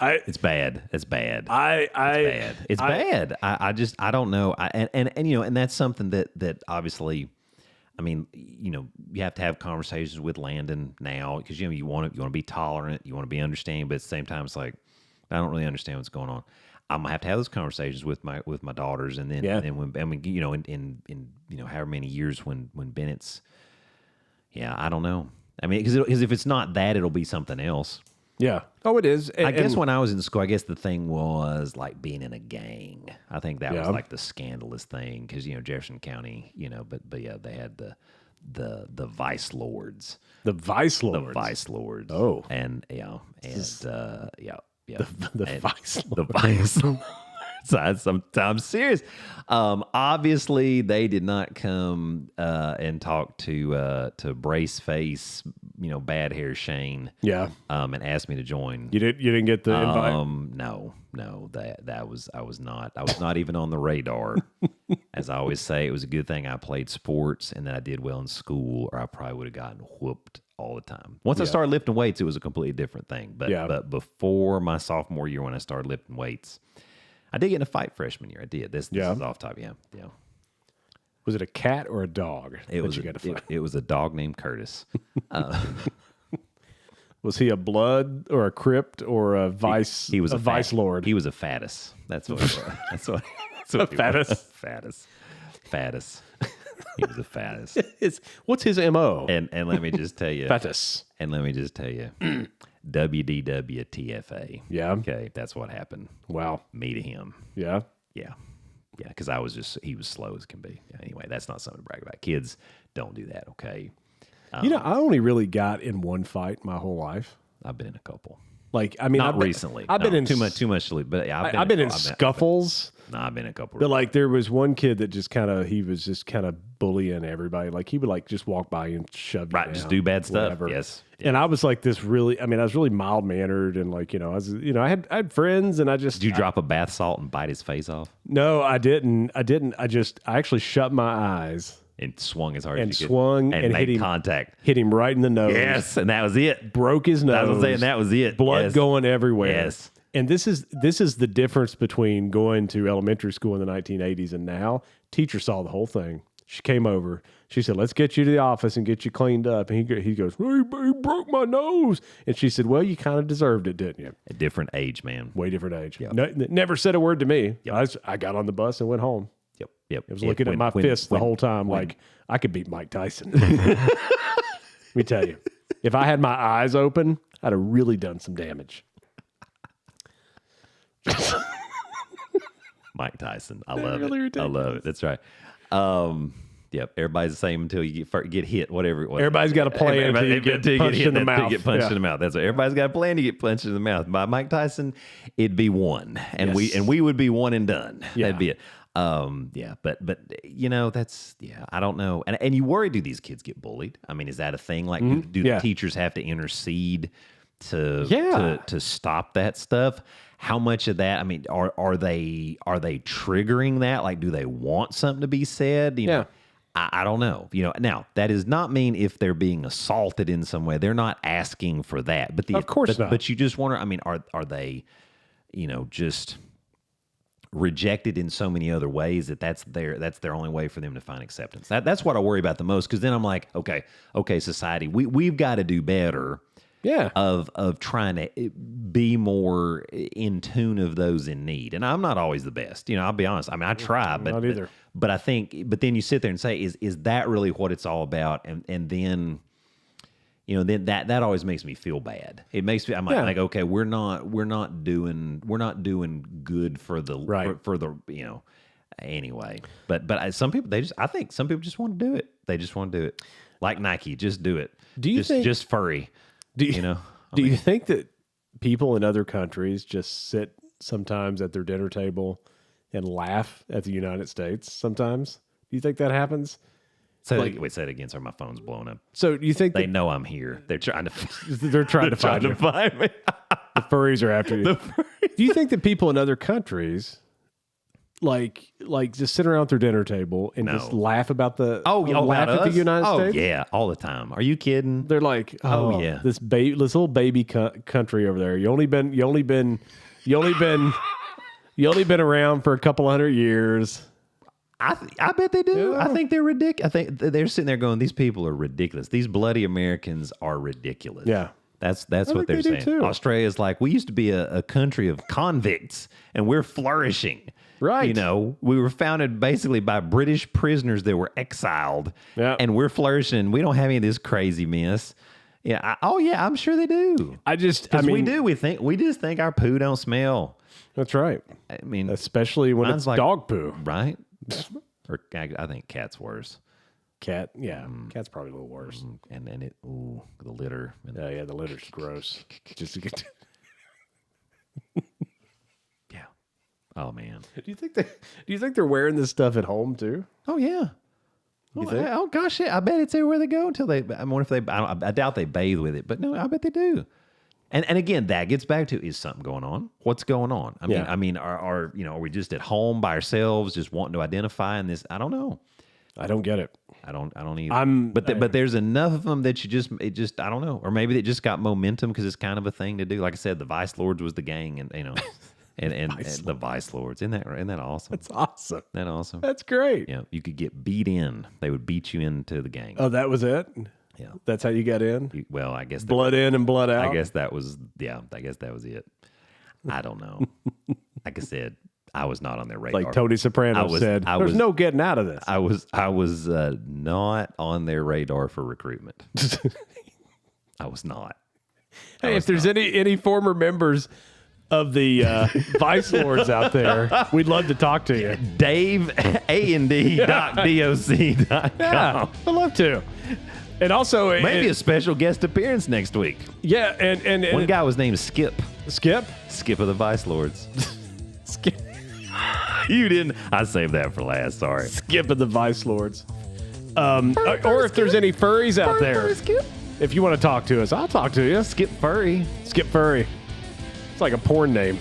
[SPEAKER 3] It's bad. It's bad. It's bad. I don't know. And that's something that obviously, I mean, you have to have conversations with Landon now because you want to be tolerant, you want to be understanding, but at the same time, it's like I don't really understand what's going on. I'm gonna have to have those conversations with my daughters, and then in however many years when Bennett's, I don't know. I mean, because if it's not that, it'll be something else.
[SPEAKER 2] Yeah. Oh, it is.
[SPEAKER 3] I guess when I was in school, I guess the thing was like being in a gang. I think that was like the scandalous thing because Jefferson County, but yeah, they had the vice lords.
[SPEAKER 2] The vice lords.
[SPEAKER 3] The vice lords.
[SPEAKER 2] Oh.
[SPEAKER 3] And the
[SPEAKER 2] vice lords.
[SPEAKER 3] The vice lords. I'm serious. Obviously, they did not come and talk to Braceface, bad hair Shane.
[SPEAKER 2] Yeah.
[SPEAKER 3] And asked me to join.
[SPEAKER 2] You didn't get the invite?
[SPEAKER 3] No, I was not even on the radar. As I always say, it was a good thing I played sports and that I did well in school, or I probably would have gotten whooped all the time. Once I started lifting weights, it was a completely different thing. But before my sophomore year, when I started lifting weights, I did get in a fight freshman year. I did. This is off top. Yeah.
[SPEAKER 2] Was it a cat or a dog?
[SPEAKER 3] It was a dog named Curtis.
[SPEAKER 2] Was he a blood or a crypt or a vice?
[SPEAKER 3] He was a
[SPEAKER 2] vice lord.
[SPEAKER 3] He was a fattest. That's what. That's what.
[SPEAKER 2] Fattest?
[SPEAKER 3] Fattest. He was a fattest.
[SPEAKER 2] What's his MO?
[SPEAKER 3] And let me just tell you.
[SPEAKER 2] Fattest.
[SPEAKER 3] And let me just tell you. WDWTFA.
[SPEAKER 2] Yeah.
[SPEAKER 3] Okay, that's what happened.
[SPEAKER 2] Wow.
[SPEAKER 3] Me to him.
[SPEAKER 2] Yeah.
[SPEAKER 3] Yeah, because he was slow as can be. Yeah, anyway, that's not something to brag about. Kids, don't do that, okay?
[SPEAKER 2] I only really got in one fight my whole life.
[SPEAKER 3] I've been in a couple.
[SPEAKER 2] Like, I mean,
[SPEAKER 3] not recently.
[SPEAKER 2] I've been in
[SPEAKER 3] too much to leave, but
[SPEAKER 2] I've been in scuffles.
[SPEAKER 3] I've been in a couple.
[SPEAKER 2] But like, there was one kid that he was just kind of bullying everybody. Like, he would like just walk by and shove you down,
[SPEAKER 3] just do bad stuff.
[SPEAKER 2] Whatever.
[SPEAKER 3] Yes.
[SPEAKER 2] And I was like I was really mild mannered and like, I had friends and I just.
[SPEAKER 3] Did you drop a bath salt and bite his face off?
[SPEAKER 2] No, I didn't. I actually shut my eyes.
[SPEAKER 3] And swung as hard
[SPEAKER 2] And
[SPEAKER 3] as you
[SPEAKER 2] swung
[SPEAKER 3] could.
[SPEAKER 2] and
[SPEAKER 3] made
[SPEAKER 2] hit him.
[SPEAKER 3] contact.
[SPEAKER 2] Hit him right in the nose.
[SPEAKER 3] Yes, and that was it.
[SPEAKER 2] Broke his nose.
[SPEAKER 3] I was saying that was it.
[SPEAKER 2] Blood going everywhere.
[SPEAKER 3] Yes.
[SPEAKER 2] And this is the difference between going to elementary school in the 1980s and now. Teacher saw the whole thing. She came over. She said, "Let's get you to the office and get you cleaned up." And he goes, "He broke my nose." And she said, "Well, you kind of deserved it, didn't you?"
[SPEAKER 3] A different age, man.
[SPEAKER 2] Way different age.
[SPEAKER 3] Yep.
[SPEAKER 2] Never said a word to me.
[SPEAKER 3] Yep.
[SPEAKER 2] I got on the bus and went home.
[SPEAKER 3] Yep.
[SPEAKER 2] I was looking at my fist the whole time like I could beat Mike Tyson. Let me tell you, if I had my eyes open, I'd have really done some damage.
[SPEAKER 3] Mike Tyson. I love
[SPEAKER 2] really
[SPEAKER 3] it.
[SPEAKER 2] ridiculous.
[SPEAKER 3] I love it. That's right. Yep. Everybody's the same until you get hit. Whatever.
[SPEAKER 2] Everybody's got a plan until you get punched in the mouth.
[SPEAKER 3] Until you get punched in the mouth. That's what everybody's got a plan to get punched in the mouth. By Mike Tyson, it'd be one, and we would be one and done.
[SPEAKER 2] Yeah.
[SPEAKER 3] That'd be it. But that's I don't know. And you worry, do these kids get bullied? I mean, is that a thing? Like, do the teachers have to intercede to stop that stuff? How much of that? I mean, are they triggering that? Like, do they want something to be said? You know, I don't know. Now that does not mean if they're being assaulted in some way, they're not asking for that. But
[SPEAKER 2] of course not.
[SPEAKER 3] But you just wonder. I mean, are they, just rejected in so many other ways that's their only way for them to find acceptance? That's what I worry about the most, because then I'm like, okay, society, we've got to do better.
[SPEAKER 2] Yeah.
[SPEAKER 3] Of trying to be more in tune of those in need. And I'm not always the best. I'll be honest. I mean, I try, but
[SPEAKER 2] not either.
[SPEAKER 3] But I think, but then you sit there and say, is that really what it's all about? And then, then that always makes me feel bad. It makes me, I'm like, okay, we're not doing good for the, for the, anyway. But some people, I think some people just want to do it. They just want to do it. Like Nike, just do it.
[SPEAKER 2] Do you think
[SPEAKER 3] just furry? Do
[SPEAKER 2] you think that people in other countries just sit sometimes at their dinner table and laugh at the United States sometimes? Do you think that happens?
[SPEAKER 3] Say it again. Sorry, my phone's blowing up.
[SPEAKER 2] So do you think
[SPEAKER 3] they know I'm here? They're trying to
[SPEAKER 2] find
[SPEAKER 3] me.
[SPEAKER 2] The furries are after you. Do you think that people in other countries like just sit around at their dinner table and just laugh about the laugh at the United States?
[SPEAKER 3] Oh yeah, all the time. Are you kidding?
[SPEAKER 2] They're like, this little baby country over there. You only been around for a couple 100 years.
[SPEAKER 3] I bet they do. Yeah. I think they're ridiculous. I think they're sitting there going, these people are ridiculous. These bloody Americans are ridiculous.
[SPEAKER 2] Yeah.
[SPEAKER 3] That's what they're saying. Too. Australia's like, we used to be a country of convicts and we're flourishing.
[SPEAKER 2] Right.
[SPEAKER 3] We were founded basically by British prisoners that were exiled.
[SPEAKER 2] Yeah.
[SPEAKER 3] And we're flourishing. We don't have any of this crazy mess. Yeah. I'm sure they do. We do. We just think our poo don't smell.
[SPEAKER 2] That's right.
[SPEAKER 3] I mean,
[SPEAKER 2] especially when it's like dog poo.
[SPEAKER 3] Right. Or I think cat's worse.
[SPEAKER 2] Cat, yeah. Cat's probably a little worse.
[SPEAKER 3] And then the litter.
[SPEAKER 2] The litter's gross. Just to get
[SPEAKER 3] yeah. Oh man.
[SPEAKER 2] Do you think they're wearing this stuff at home too?
[SPEAKER 3] Oh yeah.
[SPEAKER 2] You think?
[SPEAKER 3] Oh gosh, I bet it's everywhere they go until they. I wonder if they. I doubt they bathe with it, but no, I bet they do. And again, that gets back to, is something going on? What's going on? I mean, are we just at home by ourselves, just wanting to identify in this? I don't know.
[SPEAKER 2] I don't get it.
[SPEAKER 3] I don't either. But there's enough of them that I don't know, or maybe it just got momentum because it's kind of a thing to do. Like I said, the Vice Lords was the gang, and and the Vice Lords. Isn't that awesome?
[SPEAKER 2] That's awesome.
[SPEAKER 3] Isn't that awesome?
[SPEAKER 2] That's great.
[SPEAKER 3] Yeah, you could get beat in. They would beat you into the gang.
[SPEAKER 2] Oh, that was it?
[SPEAKER 3] Yeah.
[SPEAKER 2] That's how you got in?
[SPEAKER 3] Well, I guess
[SPEAKER 2] blood in and blood out.
[SPEAKER 3] I guess that was it. I don't know. Like I said, I was not on their radar.
[SPEAKER 2] Like Tony Soprano said, there's no getting out of this.
[SPEAKER 3] I was not on their radar for recruitment. I was not.
[SPEAKER 2] Hey, if there's any former members of the Vice Lords out there, we'd love to talk to you.
[SPEAKER 3] Dave&Doc039.
[SPEAKER 2] Yeah, I'd love to. And also,
[SPEAKER 3] maybe a special guest appearance next week.
[SPEAKER 2] Yeah, and
[SPEAKER 3] one guy was named Skip.
[SPEAKER 2] Skip
[SPEAKER 3] of the Vice Lords.
[SPEAKER 2] Skip.
[SPEAKER 3] You didn't. I saved that for last. Sorry.
[SPEAKER 2] Skip of the Vice Lords. Or if there's any furries out there, if you want to talk to us, I'll talk to you.
[SPEAKER 3] Skip Furry.
[SPEAKER 2] Skip Furry. It's like a porn name.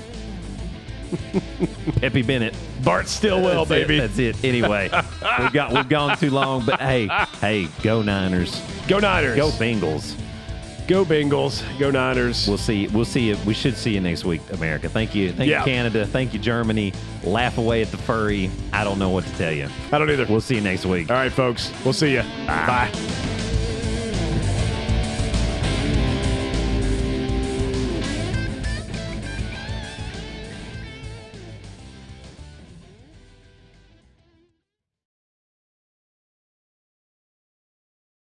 [SPEAKER 3] Peppy Bennett.
[SPEAKER 2] Bart Stillwell, baby.
[SPEAKER 3] That's it. Anyway, we've gone too long, but hey, go Niners.
[SPEAKER 2] Go Niners.
[SPEAKER 3] Go Bengals.
[SPEAKER 2] Go Bengals. Go Niners.
[SPEAKER 3] We'll see you. We should see you next week, America. Thank you. Thank you, Canada. Thank you, Germany. Laugh away at the furry. I don't know what to tell you.
[SPEAKER 2] I don't either.
[SPEAKER 3] We'll see you next week.
[SPEAKER 2] All right, folks. We'll see you. Bye.